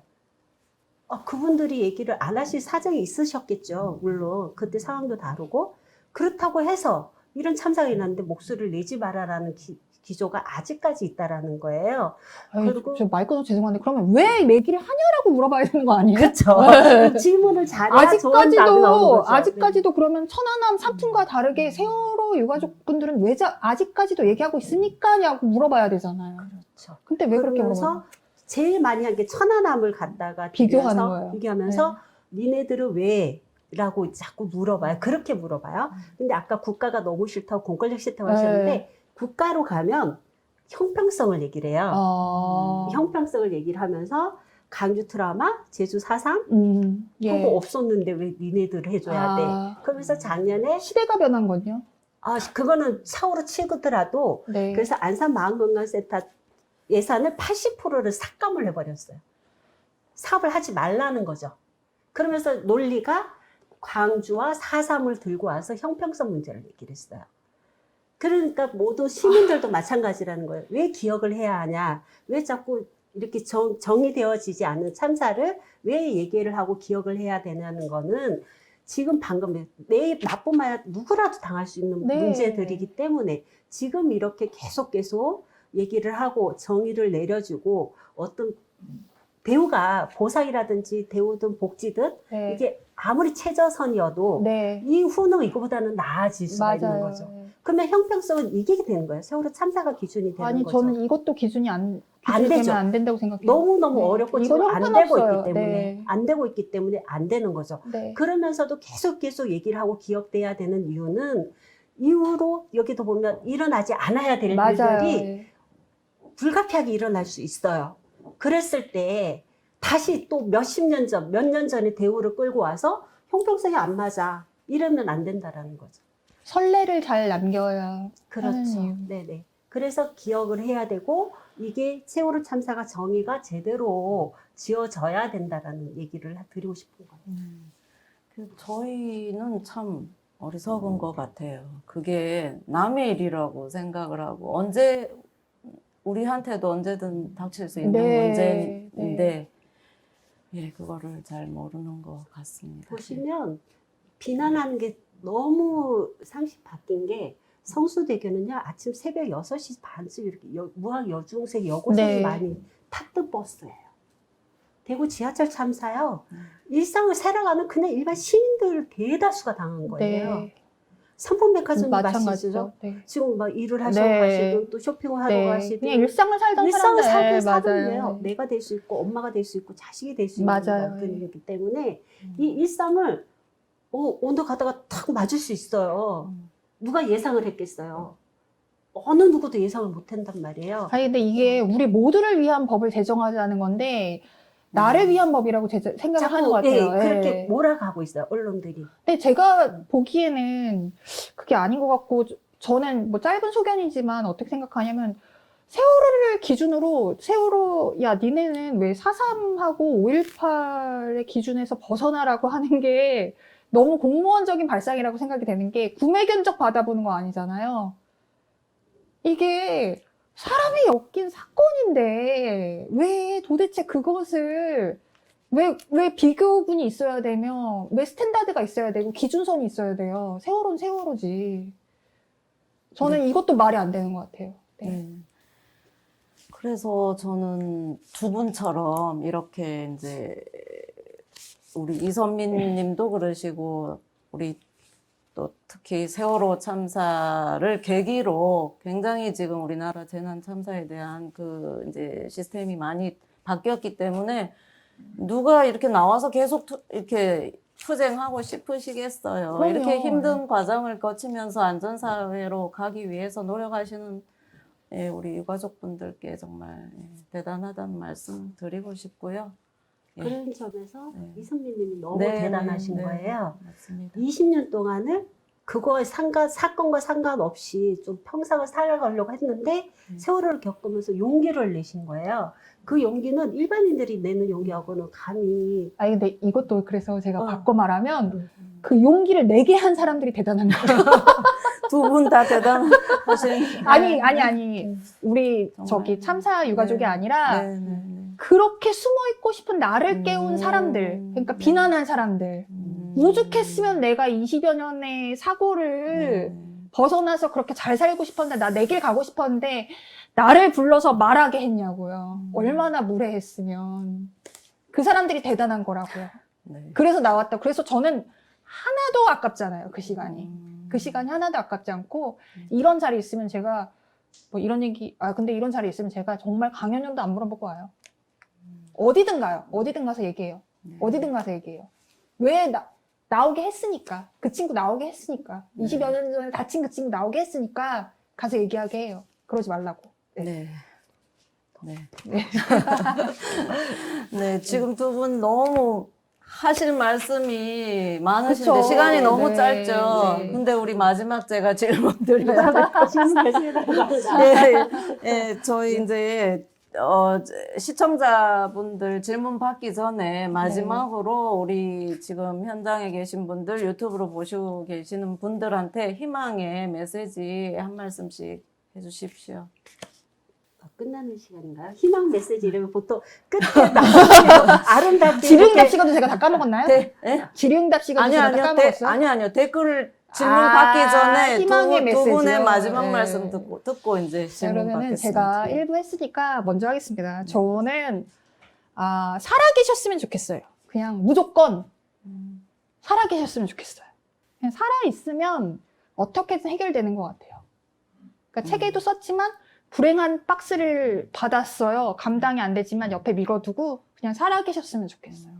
그분들이 얘기를 안 하실 사정이 있으셨겠죠. 물론 그때 상황도 다르고 그렇다고 해서 이런 참사가 일어났는데 목소리를 내지 말아라는 기조가 아직까지 있다라는 거예요. 그리고 저 말 끊어 죄송한데 그러면 왜 얘기를 하냐라고 물어봐야 되는 거 아니에요? 그렇죠. 네. 질문을 잘해야 좋은 답이 나오는 거죠. 아직까지도 그러면 천안함 사품과 다르게 세월호 유가족분들은 왜 아직까지도 얘기하고 있으니까냐고 물어봐야 되잖아요. 그렇죠. 근데 왜 그렇게 그러면서 물어봐요? 제일 많이 한 게 천안함을 갖다가 비교하는 거예요. 비교하면서 니네들은 왜? 라고 자꾸 물어봐요. 그렇게 물어봐요. 근데 아까 국가가 너무 싫다고 공권력 싫다고 하셨는데 국가로 가면 형평성을 얘기를 해요. 형평성을 얘기를 하면서 강주 트라우마, 제주 4.3 예. 그거 없었는데 왜 니네들 해줘야 돼. 그러면서 작년에 시대가 변한 거죠. 그거는 사고로 치더라도 네. 그래서 안산 마음건강센터 예산을 80%를 삭감을 해버렸어요. 사업을 하지 말라는 거죠. 그러면서 논리가 광주와 4.3을 들고 와서 형평성 문제를 얘기를 했어요. 그러니까 모든 시민들도 마찬가지라는 거예요. 왜 기억을 해야 하냐? 왜 자꾸 이렇게 정의되어지지 않은 참사를 왜 얘기를 하고 기억을 해야 되냐는 거는 지금 방금 내 나뿐만 아니라 누구라도 당할 수 있는 네. 문제들이기 때문에 지금 이렇게 계속 얘기를 하고 정의를 내려주고 어떤 배우가 보상이라든지 대우든 복지든 네. 이게 아무리 최저선이어도 네. 이후는 이거보다는 나아질 수가 있는 거죠. 맞아요. 그러면 형평성은 이게 되는 거예요. 세월호 참사가 기준이 되는 아니, 거죠. 저는 이것도 기준이 안 되면 되죠. 안 된다고 생각해요. 너무너무 네. 어렵고 이건 지금 안 되고 형편없어요. 있기 때문에 네. 안 되고 있기 때문에 안 되는 거죠. 네. 그러면서도 계속 얘기를 하고 기억돼야 되는 이유는 이후로 여기도 보면 일어나지 않아야 될 맞아요. 일들이 네. 불가피하게 일어날 수 있어요. 그랬을 때 다시 또 몇십 년 전, 몇 년 전에 대우를 끌고 와서 형평성이 안 맞아. 이러면 안 된다라는 거죠. 선례를 잘 남겨야 하는 그렇죠. 이유. 네네. 그래서 기억을 해야 되고 이게 세월호 참사가 정의가 제대로 지어져야 된다라는 얘기를 드리고 싶은 거예요. 저희는 참 어리석은 것 같아요. 그게 남의 일이라고 생각을 하고 언제 우리한테도 언제든 닥칠 수 있는 네, 문제인데 예, 그거를 잘 모르는 것 같습니다. 보시면 비난하는 게 너무 상식 바뀐 게 성수대교는요 아침 새벽 6시 반쯤 이렇게 무학 여중생 여고생이 네. 많이 탔던 버스예요. 대구 지하철 참사요. 일상을 살아가는 그냥 일반 시민들 대다수가 당한 거예요. 네. 삼풍백화점 마찬가지죠. 마시죠. 네. 지금 막 일을 하시고 네. 가시든 또 쇼핑을 하러 네. 가시든 그냥 일상을 살던 일상을 살던 사람들. 사람이에요. 맞아요. 내가 될 수 있고 엄마가 될 수 있고 자식이 될 수 있는 맞아요. 것들이기 때문에 이 일상을 온도 가다가 탁 맞을 수 있어요. 누가 예상을 했겠어요. 어느 누구도 예상을 못 한단 말이에요. 아니, 근데 이게 우리 모두를 위한 법을 제정하자는 건데, 나를 위한 법이라고 생각을 하는 것 같아요. 그렇게 네. 몰아가고 있어요, 언론들이. 근데 제가 보기에는 그게 아닌 것 같고, 저는 뭐 짧은 소견이지만 어떻게 생각하냐면, 세월호를 기준으로, 야, 니네는 왜 4.3하고 5.18의 기준에서 벗어나라고 하는 게 너무 공무원적인 발상이라고 생각이 되는 게 구매 견적 받아보는 거 아니잖아요. 이게 사람이 엮인 사건인데 왜 도대체 그것을 왜 비교군이 있어야 되며 왜 스탠다드가 있어야 되고 기준선이 있어야 돼요. 세월호는 세월호지. 저는 이것도 말이 안 되는 것 같아요. 네. 네. 그래서 저는 두 분처럼 이렇게 이제 우리 이선민 님도 그러시고 우리 또 특히 세월호 참사를 계기로 굉장히 지금 우리나라 재난 참사에 대한 그 이제 시스템이 많이 바뀌었기 때문에 누가 이렇게 나와서 계속 이렇게 투쟁하고 싶으시겠어요. 그럼요. 이렇게 힘든 과정을 거치면서 안전사회로 가기 위해서 노력하시는 예, 우리 유가족분들께 정말 예, 대단하다는 말씀 드리고 싶고요. 예. 그런 점에서 네. 이선미님이 너무 네, 대단하신 네, 네. 거예요. 맞습니다. 20년 동안을 그거에 사건과 상관없이 좀 평생을 살아가려고 했는데 세월호를 겪으면서 용기를 내신 거예요. 그 용기는 일반인들이 내는 용기하고는 감히 아니, 근데 이것도 그래서 제가 어. 바꿔 말하면 그 용기를 내게 한 사람들이 대단한 거예요. 두 분 다 대단하신. 아니. 우리 정말. 저기 참사 유가족이 네. 아니라 네, 네, 네. 그렇게 숨어 있고 싶은 나를 깨운 사람들, 그러니까 네. 비난한 사람들. 오죽했으면 내가 20여 년의 사고를 벗어나서 그렇게 잘 살고 싶었는데, 나 내 길 가고 싶었는데, 나를 불러서 말하게 했냐고요. 얼마나 무례했으면. 그 사람들이 대단한 거라고요. 네. 그래서 나왔다. 그래서 저는 하나도 아깝잖아요, 그 시간이. 그 시간이 하나도 아깝지 않고, 이런 자리 있으면 제가, 뭐 이런 얘기, 근데 이런 자리 있으면 제가 정말 강연료도 안 물어보고 와요. 어디든 가요. 어디든 가서 얘기해요. 어디든 가서 얘기해요. 왜 나오게 했으니까. 그 친구 나오게 했으니까. 20여 년 전에 다친 그 친구 나오게 했으니까 가서 얘기하게 해요. 그러지 말라고. 네. 네. 네. 네, 지금 두 분 너무 하실 말씀이 많으신데 그쵸. 시간이 너무 네, 짧죠. 네. 근데 우리 마지막 제가 질문 드려야 돼. 지금 계시다고 예, 예, 저희 이제 시청자분들 질문 받기 전에 마지막으로 우리 지금 현장에 계신 분들, 유튜브로 보시고 계시는 분들한테 희망의 메시지 한 말씀씩 해주십시오. 끝나는 시간인가요? 희망 메시지 이러면 보통 끝에 나오면 아름답게 질의응답 이렇게 시간도 제가 다 까먹었나요? 네, 예? 질의응답 시간도 아니요, 제가 다 아니요, 까먹었어요? 아니요. 댓글 질문 아, 받기 전에 희망의 두 분의 메시지요. 마지막 네. 말씀 듣고 이제 자, 질문 그러면은 받겠습니다. 제가 1부 했으니까 먼저 하겠습니다. 저는 살아계셨으면 좋겠어요. 그냥 무조건 살아계셨으면 좋겠어요. 그냥 살아있으면 어떻게든 해결되는 것 같아요. 그러니까 책에도 썼지만 불행한 박스를 받았어요. 감당이 안 되지만 옆에 밀어두고 그냥 살아계셨으면 좋겠어요.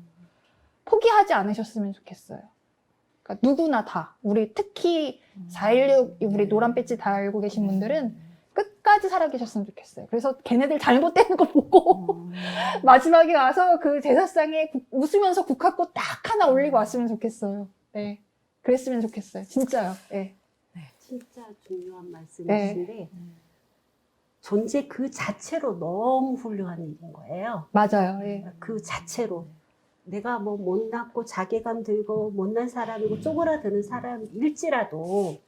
포기하지 않으셨으면 좋겠어요. 그러니까 누구나 다, 우리 특히 4.16 우리 노란 배지 달고 계신 분들은 끝까지 살아계셨으면 좋겠어요. 그래서 걔네들 잘못되는 거 보고 마지막에 와서 그 제사상에 웃으면서 국화꽃 딱 하나 올리고 왔으면 좋겠어요. 네, 그랬으면 좋겠어요. 진짜요. 네. 진짜 중요한 말씀이신데 네. 존재 그 자체로 너무 훌륭한 일인 거예요. 맞아요. 예. 그 자체로 내가 뭐 못났고 자괴감 들고 못난 사람이고 쪼그라드는 사람일지라도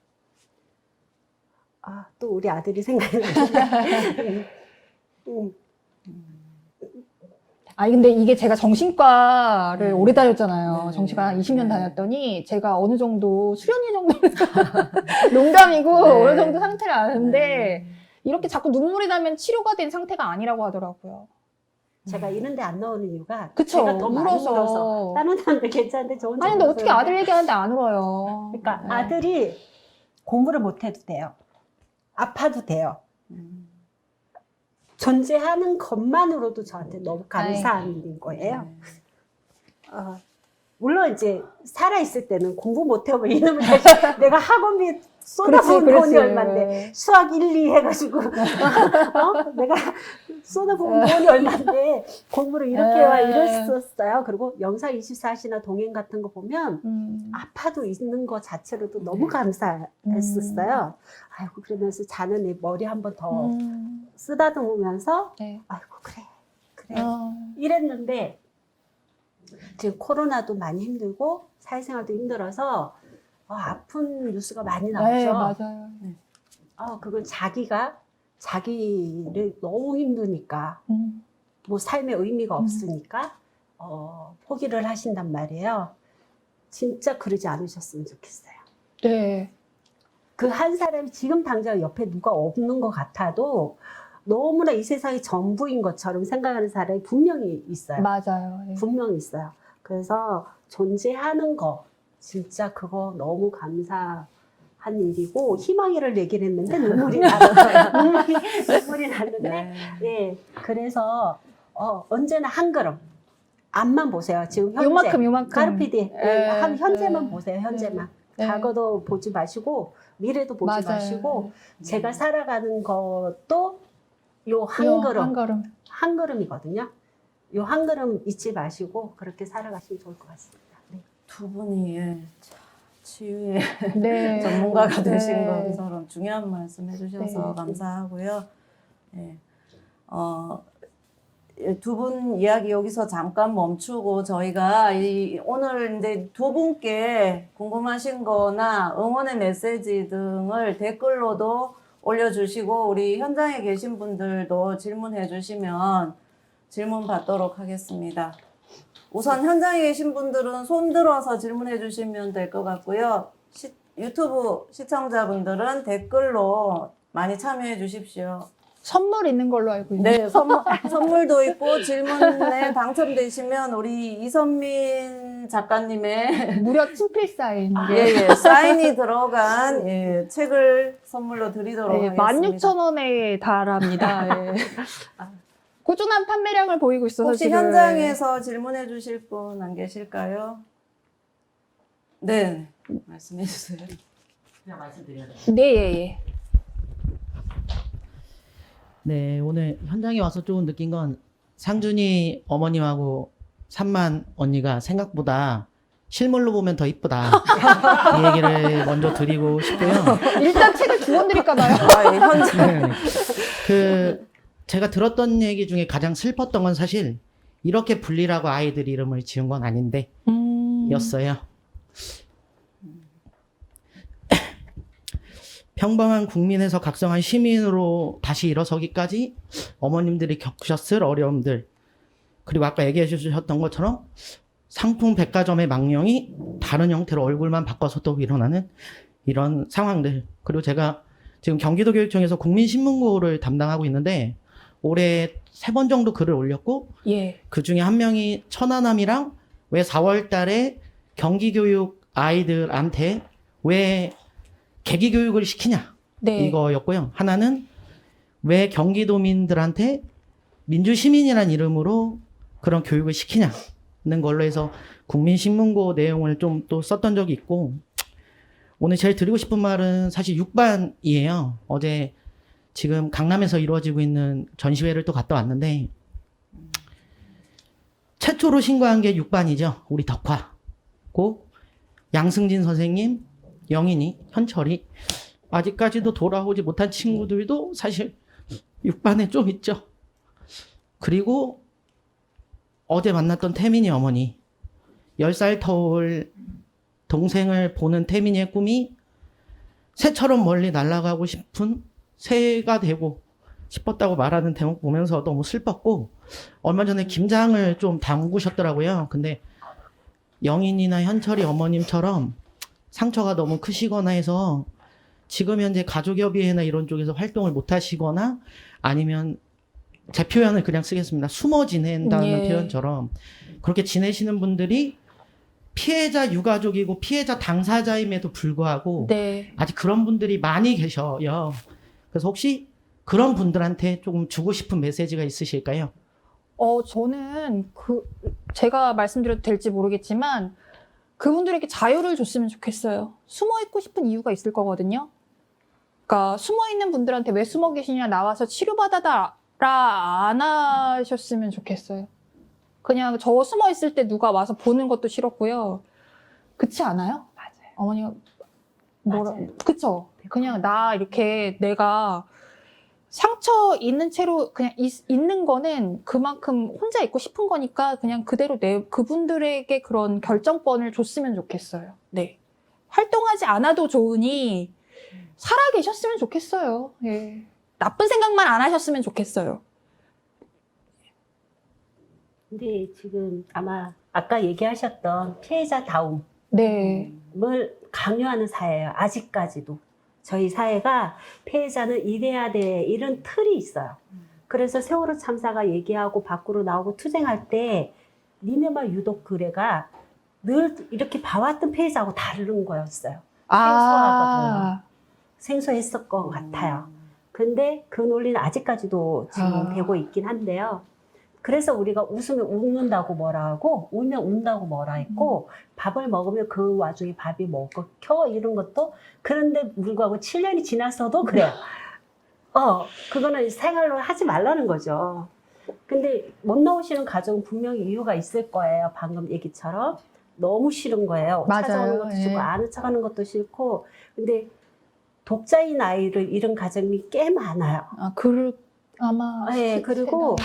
또 우리 아들이 생각이 나는데 아니 근데 이게 제가 정신과를 오래 다녔잖아요. 네. 정신과 한 20년 네. 다녔더니 제가 어느 정도 수련이 정도는 농담이고 네. 어느 정도 상태를 아는데 이렇게 자꾸 눈물이 나면 치료가 된 상태가 아니라고 하더라고요. 제가 이런데 안 나오는 이유가 그쵸. 제가 더 많이 울어서. 울어서 다른 사람들 괜찮은데 저 혼자 아니 근데 울어서 어떻게 아들 얘기하는데 안 울어요. 그러니까 네. 아들이 공부를 못해도 돼요. 아파도 돼요. 존재하는 것만으로도 저한테 너무 감사한 일인 거예요. 물론 이제 살아있을 때는 공부 못하고 이놈의 자식 내가 학원비 쏟아부은 돈이 얼만데 수학 1, 2 해가지고 내가 쏟아부은 돈이 얼만데 공부를 이렇게 와 이랬었어요. 그리고 영상 24시나 동행 같은 거 보면 아파도 있는 거 자체로도 너무 감사했었어요. 아이고 그러면서 자는 애 머리 한 번 더 쓰다듬으면서 네. 아이고 그래 이랬는데 지금 코로나도 많이 힘들고 사회생활도 힘들어서 아픈 뉴스가 많이 나오죠. 네, 맞아요. 그건 자기를 너무 힘드니까 뭐 삶의 의미가 없으니까 포기를 하신단 말이에요. 진짜 그러지 않으셨으면 좋겠어요. 네. 그 한 사람이 지금 당장 옆에 누가 없는 것 같아도 너무나 이 세상이 전부인 것처럼 생각하는 사람이 분명히 있어요. 맞아요. 네. 분명히 있어요. 그래서 존재하는 거 진짜 그거 너무 감사한 일이고 희망이를 얘기를 했는데 눈물이 났는데 예 그래서 언제나 한 걸음 앞만 보세요. 지금 현재 요만큼 카르피디 한 현재만 네. 보세요. 현재만 네. 과거도 보지 마시고 미래도 보지 맞아요. 마시고 제가 살아가는 것도 요 요 한 걸음 걸음. 한 걸음이거든요. 요 한 걸음 잊지 마시고 그렇게 살아가시면 좋을 것 같습니다. 네. 두 분이 치유의 네. 전문가가 되신 네. 것처럼 중요한 말씀 해주셔서 네. 감사하고요. 예. 두 분 이야기 여기서 잠깐 멈추고 저희가 오늘 이제 두 분께 궁금하신 거나 응원의 메시지 등을 댓글로도 올려주시고 우리 현장에 계신 분들도 질문해 주시면 질문 받도록 하겠습니다. 우선 현장에 계신 분들은 손 들어서 질문해 주시면 될 것 같고요. 유튜브 시청자분들은 댓글로 많이 참여해 주십시오. 선물 있는 걸로 알고 있는데. 네, 선물도 있고 질문에 당첨되시면 우리 이선민 작가님의 무려 친필 사인. 사인이 들어간 책을 선물로 드리도록 하겠습니다. 16,000원에 달합니다. 예. 꾸준한 판매량을 보이고 있어서 혹시 지금 현장에서 질문해 주실 분 안 계실까요? 네, 말씀해 주세요. 그냥 말씀드려야 돼요. 네, 예. 네, 오늘 현장에 와서 조금 느낀 건 상준이 어머님하고 산만 언니가 생각보다 실물로 보면 더 이쁘다. 이 얘기를 먼저 드리고 싶고요. 일단 책을 두 권 드릴까봐요. 아, 예, 현재 네. 제가 들었던 얘기 중에 가장 슬펐던 건 사실 이렇게 불리라고 아이들 이름을 지은 건 아닌데 였어요. 평범한 국민에서 각성한 시민으로 다시 일어서기까지 어머님들이 겪으셨을 어려움들, 그리고 아까 얘기해 주셨던 것처럼 상품 백화점의 망령이 다른 형태로 얼굴만 바꿔서 또 일어나는 이런 상황들. 그리고 제가 지금 경기도교육청에서 국민신문고를 담당하고 있는데 올해 3번 정도 글을 올렸고, 예. 그 중에 한 명이 천안함이랑 왜 4월 달에 경기교육 아이들한테 왜 계기교육을 시키냐, 네. 이거였고요. 하나는 왜 경기도민들한테 민주시민이란 이름으로 그런 교육을 시키냐는 걸로 해서 국민신문고 내용을 좀 또 썼던 적이 있고, 오늘 제일 드리고 싶은 말은 사실 6반이에요. 어제 지금 강남에서 이루어지고 있는 전시회를 또 갔다 왔는데 최초로 신고한 게 6반이죠. 우리 덕화고 양승진 선생님, 영인이, 현철이, 아직까지도 돌아오지 못한 친구들도 사실 6반에 좀 있죠. 그리고 어제 만났던 태민이 어머니, 10살 터울 동생을 보는 태민이의 꿈이 새처럼 멀리 날아가고 싶은 새가 되고 싶었다고 말하는 대목 보면서 너무 슬펐고, 얼마 전에 김장을 좀 담그셨더라고요. 근데 영인이나 현철이 어머님처럼 상처가 너무 크시거나 해서 지금 현재 가족협의회나 이런 쪽에서 활동을 못 하시거나, 아니면 제 표현을 그냥 쓰겠습니다. 숨어 지낸다는 예. 표현처럼 그렇게 지내시는 분들이 피해자 유가족이고 피해자 당사자임에도 불구하고 네. 아직 그런 분들이 많이 계셔요. 그래서 혹시 그런 분들한테 조금 주고 싶은 메시지가 있으실까요? 저는 제가 말씀드려도 될지 모르겠지만 그분들에게 자유를 줬으면 좋겠어요. 숨어 있고 싶은 이유가 있을 거거든요. 그러니까 숨어 있는 분들한테 왜 숨어 계시냐, 나와서 치료받아라 안 하셨으면 좋겠어요. 그냥 저 숨어 있을 때 누가 와서 보는 것도 싫었고요. 그렇지 않아요? 맞아요. 어머니가 맞아요. 그쵸? 그냥 나 이렇게 내가 상처 있는 채로 그냥 있는 거는 그만큼 혼자 있고 싶은 거니까 그냥 그대로 그분들에게 그런 결정권을 줬으면 좋겠어요. 네. 활동하지 않아도 좋으니 살아 계셨으면 좋겠어요. 예. 나쁜 생각만 안 하셨으면 좋겠어요. 근데 지금 아마 아까 얘기하셨던 피해자다움을 네. 강요하는 사회예요. 아직까지도. 저희 사회가 피해자는 이래야 돼, 이런 틀이 있어요. 그래서 세월호 참사가 얘기하고 밖으로 나오고 투쟁할 때 니네 말 유독 그래가 늘 이렇게 봐왔던 피해자하고 다른 거였어요. 생소했을 것 같아요. 근데 그 논리는 아직까지도 지금 되고 있긴 한데요. 그래서 우리가 웃으면 웃는다고 뭐라 하고 울면 운다고 뭐라 했고 밥을 먹으면 그 와중에 밥이 먹혀 이런 것도, 그런데 불구하고 7년이 지났어도 그래요. 그거는 생활로 하지 말라는 거죠. 근데 못 나오시는 가족은 분명히 이유가 있을 거예요. 방금 얘기처럼 너무 싫은 거예요. 맞아요. 찾아오는 것도 싫고 예. 아는 척하는 것도 싫고. 근데 독자인 아이를 잃은 가정이 꽤 많아요. 아마. 네, 그리고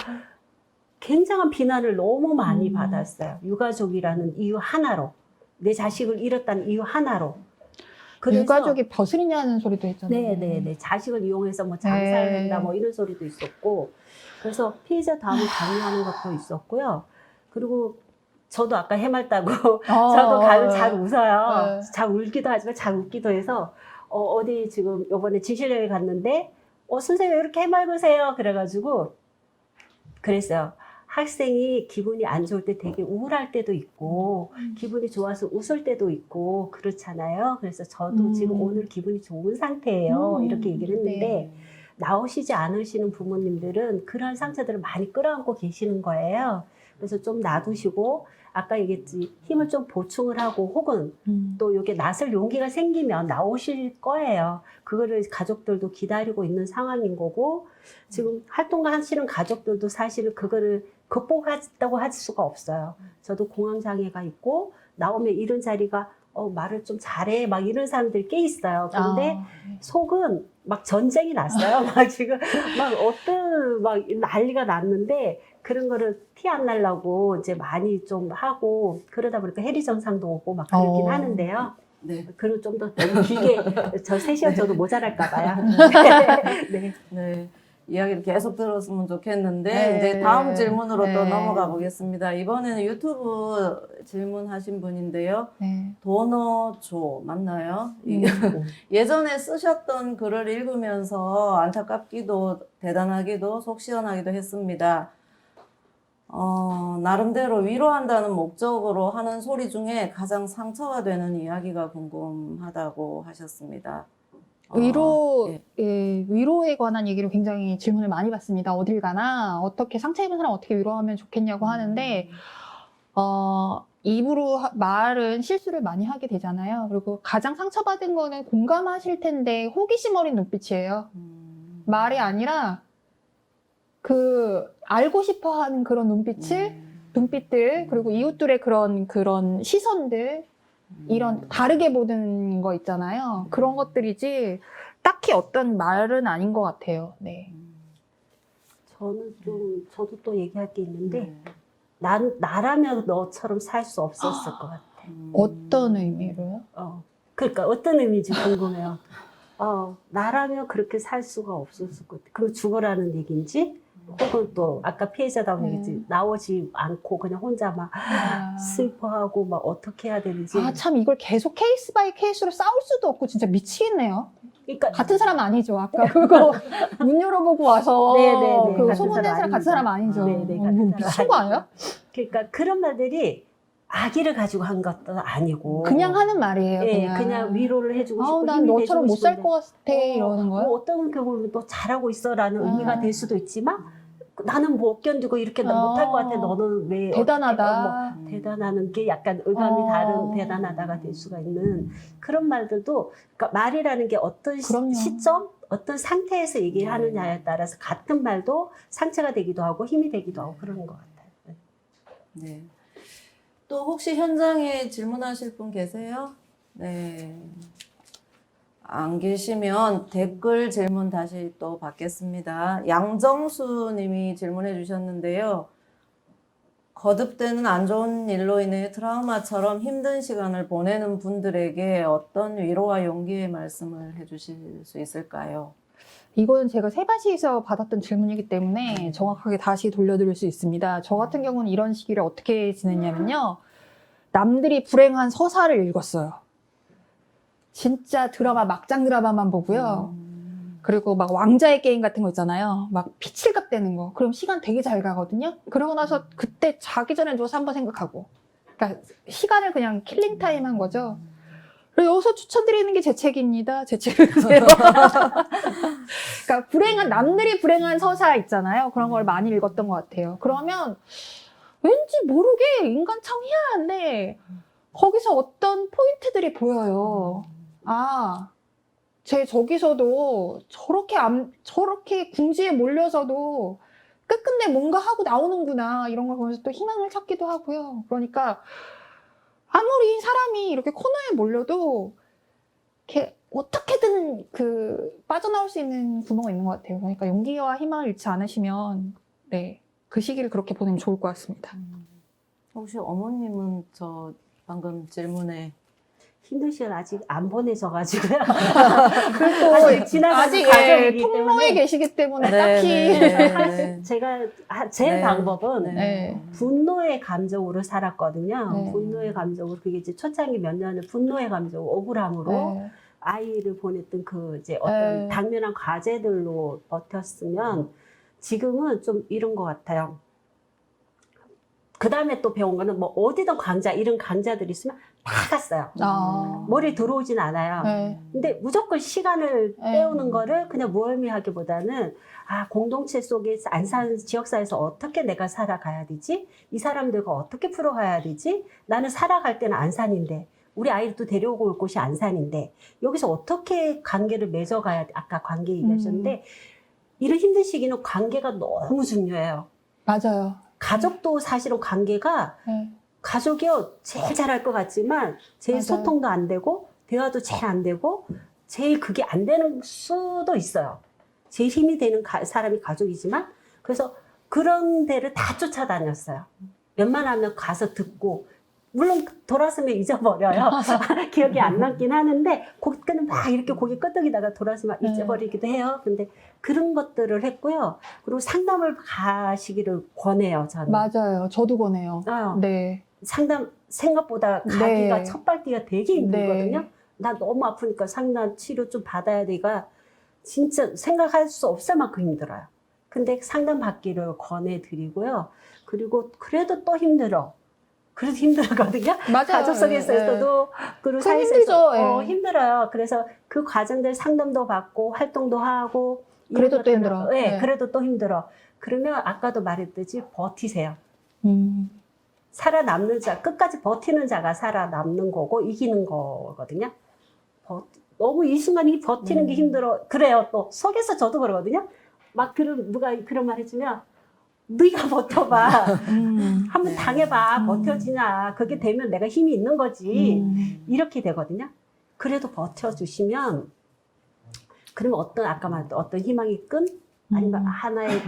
굉장한 비난을 너무 많이 받았어요. 유가족이라는 이유 하나로. 내 자식을 잃었다는 이유 하나로. 그래서 유가족이 벼슬이냐는 소리도 했잖아요. 네네네. 자식을 이용해서 뭐 장사를 네. 한다 뭐 이런 소리도 있었고. 그래서 피해자 다음을 강요하는 것도 있었고요. 그리고 저도 아까 해맑다고 저도 가면 잘 웃어요. 네. 잘 울기도 하지만 잘 웃기도 해서 어디 지금 요번에 진실여행 갔는데 선생님 왜 이렇게 해맑으세요? 그래가지고 그랬어요. 학생이 기분이 안 좋을 때 되게 우울할 때도 있고 기분이 좋아서 웃을 때도 있고 그렇잖아요. 그래서 저도 지금 오늘 기분이 좋은 상태예요. 이렇게 얘기를 했는데 네. 나오시지 않으시는 부모님들은 그런 상처들을 많이 끌어안고 계시는 거예요. 그래서 좀 놔두시고 아까 얘기했지, 힘을 좀 보충을 하고 혹은 또 이게 나설 용기가 생기면 나오실 거예요. 그거를 가족들도 기다리고 있는 상황인 거고, 지금 활동하시는 가족들도 사실은 그거를 극복했다고 할 수가 없어요. 저도 공황장애가 있고 나오면 이런 자리가 말을 좀 잘해 막 이런 사람들이 꽤 있어요. 근데 속은 막 전쟁이 났어요. 막 지금 막 난리가 났는데 그런 거를 티 안 나려고 이제 많이 좀 하고 그러다 보니까 해리 정상도 오고 막 그러긴 하는데요. 네. 그리고 좀 더 너무 길게 저 3시간 저도 모자랄까 봐요. 네. 네. 이야기를 계속 들었으면 좋겠는데 네. 이제 다음 질문으로 또 네. 넘어가 보겠습니다. 이번에는 유튜브 질문하신 분인데요. 네. 도너조 맞나요? 예전에 쓰셨던 글을 읽으면서 안타깝기도 대단하기도 속 시원하기도 했습니다. 나름대로 위로한다는 목적으로 하는 소리 중에 가장 상처가 되는 이야기가 궁금하다고 하셨습니다. 위로에 관한 얘기를 굉장히 질문을 많이 받습니다. 어딜 가나 어떻게 상처 입은 사람 어떻게 위로하면 좋겠냐고 하는데 입으로 말은 실수를 많이 하게 되잖아요. 그리고 가장 상처받은 거는 공감하실 텐데 호기심 어린 눈빛이에요. 말이 아니라 알고 싶어 하는 그런 눈빛들, 그리고 이웃들의 그런 시선들, 이런 다르게 보는 거 있잖아요. 그런 것들이지 딱히 어떤 말은 아닌 것 같아요. 네. 저도 또 얘기할 게 있는데 나라면 너처럼 살 수 없었을 것 같아. 어떤 의미로요? 그러니까 어떤 의미인지 궁금해요. 나라면 그렇게 살 수가 없었을 것 같아. 그럼 죽어라는 얘기인지 혹은 또 아까 피해자다고 얘기했지 나오지 않고 그냥 혼자 막 슬퍼하고 막 어떻게 해야 되는지. 참 이걸 계속 케이스 바이 케이스로 싸울 수도 없고 진짜 미치겠네요. 그러니까 같은 사람 아니죠. 아까 그거 문 열어보고 와서 네네네. 그 같은 소문낸 사람 사람 같은 사람 아닙니다. 아니죠. 네네, 같은 미친 사람 거 아니야? 그러니까 그런 말들이 악의를 가지고 한 것도 아니고 그냥 하는 말이에요. 예, 그냥 위로를 해주고 싶고 난 힘이 너처럼 돼주고 못 살 싶은데 것 같아 이러는 거예요. 뭐 어떤 경우는 또 잘하고 있어라는 의미가 될 수도 있지만 나는 못 견디고 이렇게 못할 것 같아. 너는 왜 대단하다. 대단하는 게 약간 의감이 다른 대단하다가 될 수가 있는 그런 말들도 그러니까 말이라는 게 어떤 시점, 어떤 상태에서 얘기를 하느냐에 따라서 같은 말도 상처가 되기도 하고 힘이 되기도 하고 그런 것 같아요. 네. 또 혹시 현장에 질문하실 분 계세요? 네. 안 계시면 댓글 질문 다시 또 받겠습니다. 양정수 님이 질문해 주셨는데요. 거듭되는 안 좋은 일로 인해 트라우마처럼 힘든 시간을 보내는 분들에게 어떤 위로와 용기의 말씀을 해 주실 수 있을까요? 이거는 제가 세바시에서 받았던 질문이기 때문에 정확하게 다시 돌려드릴 수 있습니다. 저 같은 경우는 이런 시기를 어떻게 지냈냐면요. 남들이 불행한 서사를 읽었어요. 진짜 막장 드라마만 보고요. 그리고 막 왕자의 게임 같은 거 있잖아요. 막 피칠갑 되는 거. 그럼 시간 되게 잘 가거든요. 그러고 나서 그때 자기 전에 누워서 한번 생각하고. 그러니까 시간을 그냥 킬링 타임 한 거죠. 그리고 여기서 추천드리는 게 제 책입니다. 제 책을 드세요. 그러니까 남들이 불행한 서사 있잖아요. 그런 걸 많이 읽었던 것 같아요. 그러면 왠지 모르게 인간 참 희한한데 거기서 어떤 포인트들이 보여요. 저기서도 저렇게 궁지에 몰려서도 끝끝내 뭔가 하고 나오는구나. 이런 걸 보면서 또 희망을 찾기도 하고요. 그러니까 아무리 사람이 이렇게 코너에 몰려도 이렇게 어떻게든 빠져나올 수 있는 구멍이 있는 것 같아요. 그러니까 용기와 희망을 잃지 않으시면 그 시기를 그렇게 보내면 좋을 것 같습니다. 혹시 어머님은 저 방금 질문에 힘든 시간 아직 안 보내셔가지고요. 그리고 아직 지나가는 과정이기 통로에 때문에. 계시기 때문에 네, 딱히 네. 제가 제 네. 방법은 네. 분노의 감정으로 살았거든요. 네. 분노의 감정으로 그게 이제 초창기 몇 년을 분노의 감정, 억울함으로 아이를 보냈던 이제 어떤 당면한 과제들로 버텼으면 지금은 좀 이런 것 같아요. 그 다음에 또 배운 거는 뭐 어디든 강좌, 이런 강좌들이 있으면 다 갔어요. 머리에 들어오진 않아요. 근데 무조건 시간을 때우는 거를 그냥 무의미하기보다는 공동체 속에 안 사는 지역사회에서 어떻게 내가 살아가야 되지? 이 사람들과 어떻게 풀어가야 되지? 나는 살아갈 때는 안산인데 우리 아이를 또 데려오고 올 곳이 안산인데 여기서 어떻게 관계를 맺어가야 돼? 아까 관계 얘기하셨는데 이런 힘든 시기는 관계가 너무 중요해요. 맞아요. 가족도 사실은 관계가 네. 가족이요 제일 잘할 것 같지만 제일 맞아요. 소통도 안 되고 대화도 제일 안 되고 제일 그게 안 되는 수도 있어요. 제일 힘이 되는 사람이 가족이지만 그래서 그런 데를 다 쫓아다녔어요. 웬만하면 가서 듣고 물론 돌아서면 잊어버려요. 기억이 안 남긴 하는데 그때는 막 이렇게 고개 끄덕이다가 돌아서면 잊어버리기도 해요. 근데 그런 것들을 했고요. 그리고 상담을 가시기를 권해요. 저는. 맞아요. 저도 권해요. 어, 네. 상담 생각보다 가기가 네. 첫 발디가 되게 힘들거든요. 네. 나 너무 아프니까 상담 치료 좀 받아야 되가 진짜 생각할 수 없을 만큼 힘들어요. 근데 상담 받기를 권해드리고요. 그리고 그래도 또 힘들어. 그래도 힘들거든요. 맞아요. 가족 속에서도 그리고 그건 사회에서 힘들죠. 예. 힘들어요. 그래서 그 과정들 상담도 받고 활동도 하고 이런 그래도 또 것들을- 힘들어. 네, 네. 그래도 또 힘들어. 그러면 아까도 말했듯이 버티세요. 음. 살아남는 자, 끝까지 버티는 자가 살아남는 거고 이기는 거거든요. 너무 이 순간이 버티는 게 힘들어. 그래요. 또 속에서 저도 그러거든요. 막 누가 그런 말 해주면 네가 버텨봐. 한번 네. 당해봐. 버텨지냐. 그게 되면 내가 힘이 있는 거지. 이렇게 되거든요. 그래도 버텨주시면 그러면 아까 말했던 어떤 희망의 끈 아니면 하나의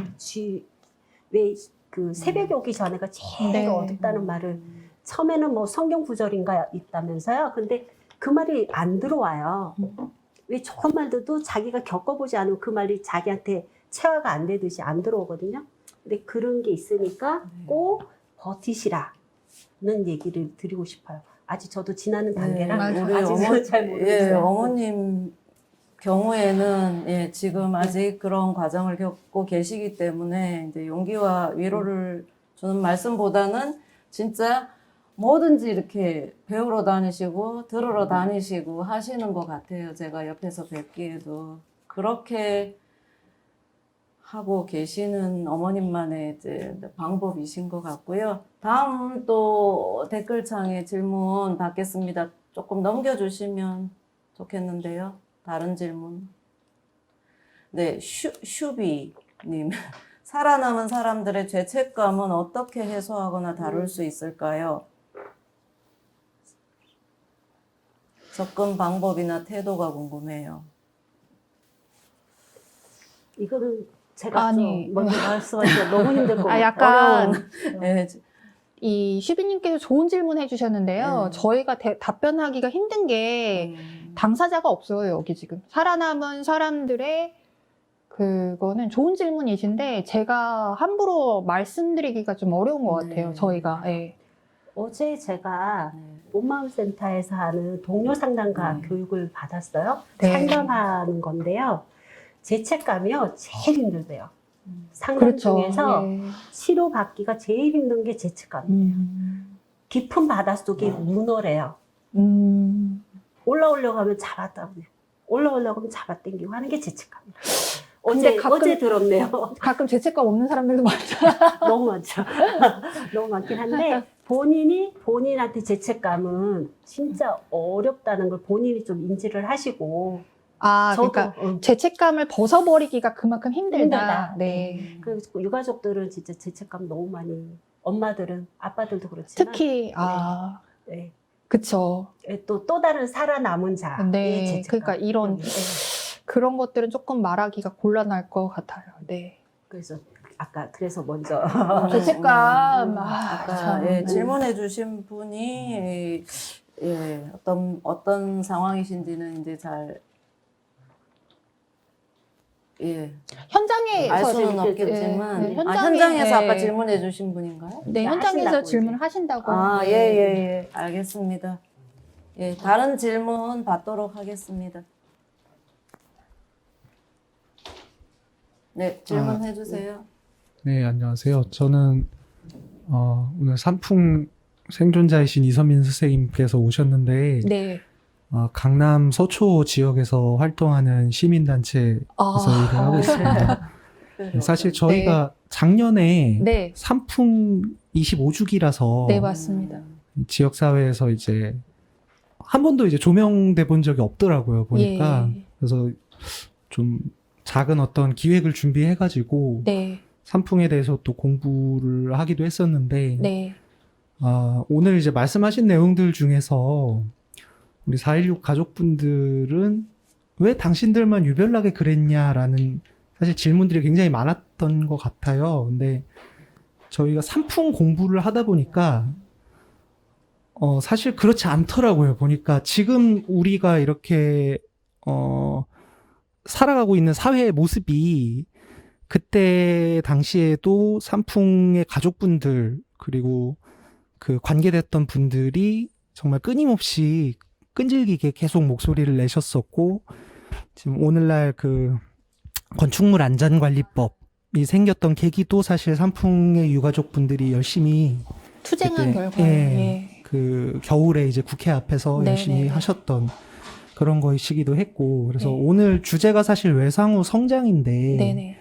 왜 그 새벽에 오기 전에가 제일 네. 어둡다는 말을 처음에는 뭐 성경 구절인가 있다면서요. 근데 그 말이 안 들어와요. 왜 좋은 말들도 자기가 겪어보지 않으면 그 말이 자기한테 체화가 안 되듯이 안 들어오거든요. 근데 그런 게 있으니까 꼭 버티시라는 얘기를 드리고 싶어요. 아직 저도 지나는 단계라 맞아요. 우리 아직은 잘 모르겠어요. 예, 어머님 경우에는 예, 지금 아직 그런 과정을 겪고 계시기 때문에 이제 용기와 위로를 주는 말씀보다는 진짜 뭐든지 이렇게 배우러 다니시고 들으러 다니시고 하시는 것 같아요. 제가 옆에서 뵙기에도 그렇게 하고 계시는 어머님만의 이제 방법이신 것 같고요. 다음 또 댓글창에 질문 받겠습니다. 조금 넘겨주시면 좋겠는데요. 다른 질문. 네, 슈비님. 살아남은 사람들의 죄책감은 어떻게 해소하거나 다룰 수 있을까요? 접근 방법이나 태도가 궁금해요. 이거는 제가 아니. 좀 먼저 말씀하시면 너무 힘들 것 같아요. 약간 예, 이 슈비님께서 좋은 질문 해주셨는데요. 저희가 답변하기가 힘든 게 당사자가 없어요, 여기 지금. 살아남은 사람들의 그거는 좋은 질문이신데 제가 함부로 말씀드리기가 좀 어려운 것 같아요, 네. 저희가. 예. 어제 제가 온마음센터에서 하는 동료 상담가 교육을 받았어요. 네. 상담하는 건데요. 죄책감이요, 제일 힘들대요. 상담 그렇죠. 중에서 예. 치료받기가 제일 힘든 게 죄책감이에요. 깊은 바닷속에 문어래요. 올라오려고 하면 잡았다고 해요. 올라오려고 하면 잡아당기고 하는 게 죄책감이에요. 근데 어제 들었네요. 가끔 죄책감 없는 사람들도 많죠. 너무 많죠. 너무 많긴 한데 본인한테 죄책감은 진짜 어렵다는 걸 본인이 좀 인지를 하시고 아, 저도 그러니까 죄책감을 벗어버리기가 그만큼 힘들다. 힘들다. 네. 그 유가족들은 진짜 죄책감 너무 많이 엄마들은 아빠들도 그렇지만 특히 네. 그쵸. 또 다른 살아남은 자의 네. 죄책감. 그러니까 이런 네. 그런 것들은 조금 말하기가 곤란할 것 같아요. 네. 그래서 그래서 먼저 죄책감. 아까 참. 예, 질문해주신 분이 예, 어떤 상황이신지는 이제 잘 예, 현장에서 알 수는 지금 없겠지만 네, 현장에서 아까 네. 질문해주신 분인가요? 네, 네, 현장에서 하신다고 질문을 하신다고. 아, 네. 예, 알겠습니다. 예, 다른 질문 받도록 하겠습니다. 네, 질문해 주세요. 네, 안녕하세요. 저는 오늘 산풍 생존자이신 이선민 선생님께서 오셨는데 네. 강남 서초 지역에서 활동하는 시민단체에서 일을 하고 있습니다. 사실 저희가 작년에 네. 산풍 25주기라서 네, 맞습니다. 지역사회에서 이제 한 번도 이제 조명돼 본 적이 없더라고요, 보니까. 예. 그래서 좀 작은 어떤 기획을 준비해가지고 네. 산풍에 대해서 또 공부를 하기도 했었는데 네. 오늘 이제 말씀하신 내용들 중에서 우리 4.16 가족분들은 왜 당신들만 유별나게 그랬냐라는 사실 질문들이 굉장히 많았던 것 같아요. 근데 저희가 산풍 공부를 하다 보니까 사실 그렇지 않더라고요. 보니까 지금 우리가 이렇게 살아가고 있는 사회의 모습이 그때 당시에도 산풍의 가족분들 그리고 그 관계됐던 분들이 정말 끊임없이 끈질기게 계속 목소리를 내셨었고, 지금 오늘날 그 건축물 안전관리법이 생겼던 계기도 사실 산풍의 유가족분들이 열심히 투쟁한 그때, 결과예요. 예. 예. 그 겨울에 이제 국회 앞에서 네, 열심히 네, 네. 하셨던 그런 거이시기도 했고, 그래서 네. 오늘 주제가 사실 외상후 성장인데, 네네.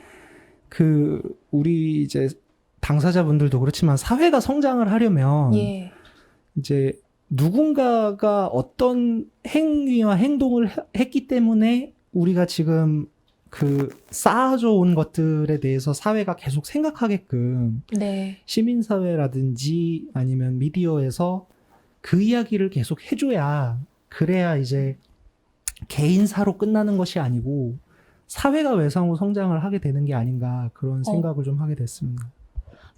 그 우리 이제 당사자분들도 그렇지만 사회가 성장을 하려면 예. 이제 누군가가 어떤 행위와 행동을 했기 때문에 우리가 지금 그 쌓아져온 것들에 대해서 사회가 계속 생각하게끔 네. 시민사회라든지 아니면 미디어에서 그 이야기를 계속 해줘야, 그래야 이제 개인사로 끝나는 것이 아니고 사회가 외상후 성장을 하게 되는 게 아닌가, 그런 생각을 좀 하게 됐습니다.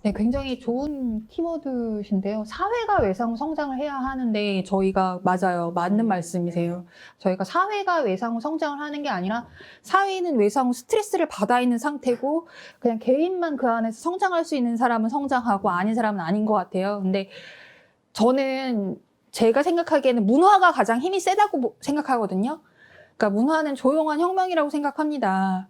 네, 굉장히 좋은 키워드신데요. 사회가 외상후 성장을 해야 하는데 저희가 맞아요. 맞는 말씀이세요. 저희가 사회가 외상후 성장을 하는 게 아니라 사회는 외상후 스트레스를 받아 있는 상태고 그냥 개인만 그 안에서 성장할 수 있는 사람은 성장하고 아닌 사람은 아닌 것 같아요. 근데 저는 제가 생각하기에는 문화가 가장 힘이 세다고 생각하거든요. 그러니까 문화는 조용한 혁명이라고 생각합니다.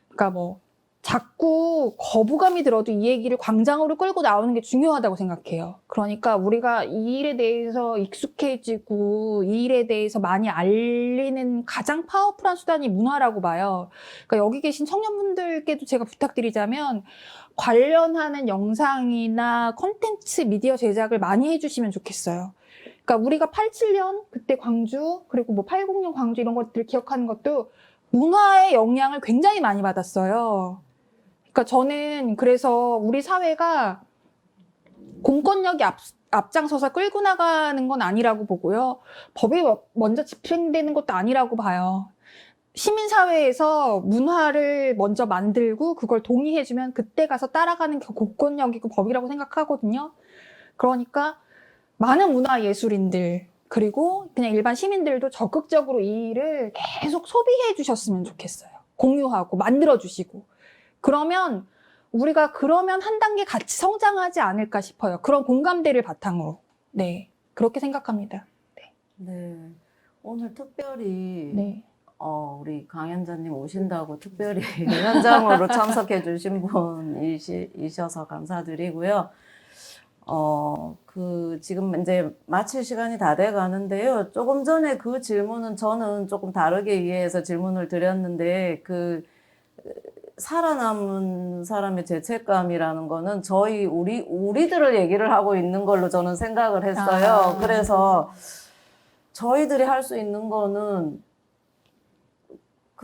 그러니까 뭐 자꾸 거부감이 들어도 이 얘기를 광장으로 끌고 나오는 게 중요하다고 생각해요. 그러니까 우리가 이 일에 대해서 익숙해지고 이 일에 대해서 많이 알리는 가장 파워풀한 수단이 문화라고 봐요. 그러니까 여기 계신 청년분들께도 제가 부탁드리자면 관련하는 영상이나 콘텐츠 미디어 제작을 많이 해주시면 좋겠어요. 그러니까 우리가 87년 그때 광주 그리고 뭐 80년 광주 이런 것들을 기억하는 것도 문화의 영향을 굉장히 많이 받았어요. 그러니까 저는 그래서 우리 사회가 공권력이 앞장서서 끌고 나가는 건 아니라고 보고요. 법이 먼저 집행되는 것도 아니라고 봐요. 시민사회에서 문화를 먼저 만들고 그걸 동의해주면 그때 가서 따라가는 게 공권력이고 법이라고 생각하거든요. 그러니까 많은 문화예술인들 그리고 그냥 일반 시민들도 적극적으로 이 일을 계속 소비해 주셨으면 좋겠어요. 공유하고 만들어주시고. 그러면 우리가 한 단계 같이 성장하지 않을까 싶어요. 그런 공감대를 바탕으로. 네, 그렇게 생각합니다. 네. 오늘 특별히 네. 우리 강연자님 오신다고 특별히 현장으로 참석해 주신 분이셔서 감사드리고요. 지금 이제 마칠 시간이 다 돼 가는데요. 조금 전에 그 질문은 저는 조금 다르게 이해해서 질문을 드렸는데, 살아남은 사람의 죄책감이라는 거는 우리들을 얘기를 하고 있는 걸로 저는 생각을 했어요. 그래서 저희들이 할 수 있는 거는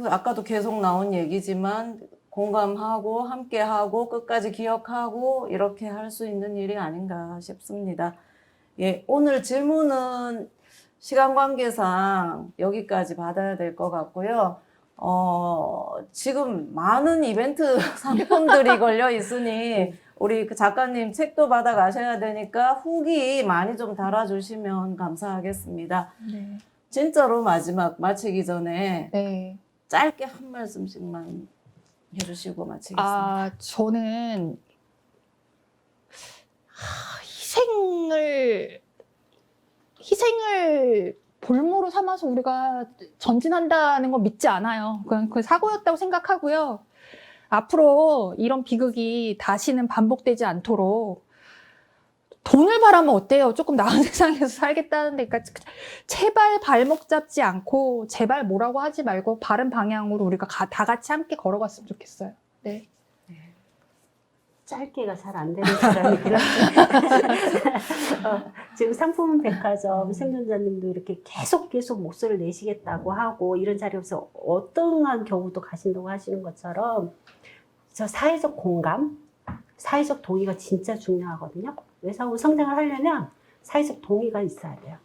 아까도 계속 나온 얘기지만 공감하고 함께하고 끝까지 기억하고 이렇게 할 수 있는 일이 아닌가 싶습니다. 예, 오늘 질문은 시간 관계상 여기까지 받아야 될 것 같고요. 지금 많은 이벤트 상품들이 걸려 있으니 우리 그 작가님 책도 받아 가셔야 되니까 후기 많이 좀 달아주시면 감사하겠습니다. 네. 진짜로 마치기 전에 네. 짧게 한 말씀씩만 해주시고 마치겠습니다. 저는 희생을 볼모로 삼아서 우리가 전진한다는 건 믿지 않아요. 그건 사고였다고 생각하고요. 앞으로 이런 비극이 다시는 반복되지 않도록 돈을 바라면 어때요? 조금 나은 세상에서 살겠다는데, 그러니까 제발 발목 잡지 않고 제발 뭐라고 하지 말고 바른 방향으로 우리가 다 같이 함께 걸어갔으면 좋겠어요. 네. 짧게가 잘 안 되는 사람이긴 한데 지금 상품백화점 생존자님도 이렇게 계속 목소리를 내시겠다고 하고 이런 자리에서 어떠한 경우도 가신다고 하시는 것처럼 저 사회적 공감, 사회적 동의가 진짜 중요하거든요. 외상후 성장을 하려면 사회적 동의가 있어야 돼요.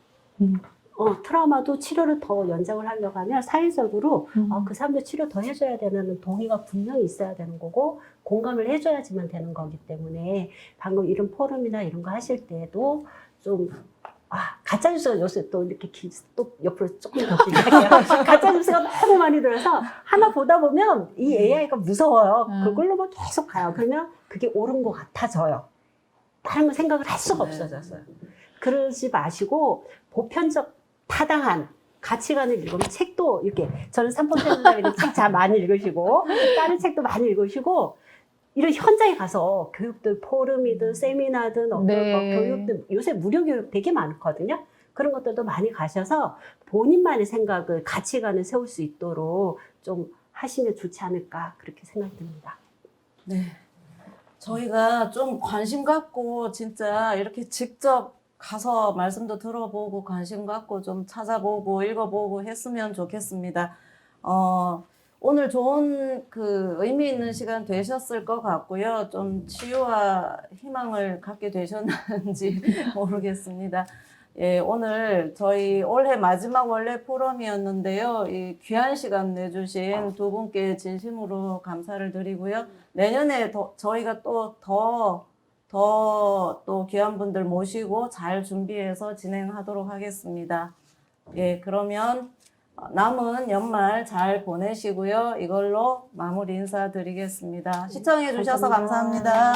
트라우마도 치료를 더 연장을 하려고 하면 사회적으로 그 사람도 치료 더 해줘야 되는 동의가 분명히 있어야 되는 거고 공감을 해줘야지만 되는 거기 때문에 방금 이런 포럼이나 이런 거 하실 때도 좀 가짜뉴스가 요새 또 이렇게 또 옆으로 조금 더 길게요. 가짜뉴스가 너무 많이 들어서 하나 보다 보면 이 AI가 무서워요. 그걸로만 계속 가요. 그러면 그게 옳은 것 같아져요. 다른 거 생각을 할 수가 없어졌어요. 그러지 마시고 보편적 타당한 가치관을 읽으면 책도 이렇게 저는 3번 때문에 책 잘 많이 읽으시고 다른 책도 많이 읽으시고 이런 현장에 가서 교육들 포럼이든 세미나든 어떤 네. 뭐 교육들 요새 무료 교육 되게 많거든요. 그런 것들도 많이 가셔서 본인만의 생각을 가치관을 세울 수 있도록 좀 하시면 좋지 않을까 그렇게 생각이 듭니다. 네. 저희가 좀 관심 갖고 진짜 이렇게 직접 가서 말씀도 들어보고 관심 갖고 좀 찾아보고 읽어보고 했으면 좋겠습니다. 오늘 좋은 그 의미 있는 시간 되셨을 것 같고요. 좀 치유와 희망을 갖게 되셨는지 모르겠습니다. 예, 오늘 저희 올해 마지막 원래 포럼이었는데요. 이 귀한 시간 내주신 두 분께 진심으로 감사를 드리고요. 내년에 저희가 또 귀한 분들 모시고 잘 준비해서 진행하도록 하겠습니다. 예, 그러면 남은 연말 잘 보내시고요. 이걸로 마무리 인사드리겠습니다. 시청해 주셔서 감사합니다.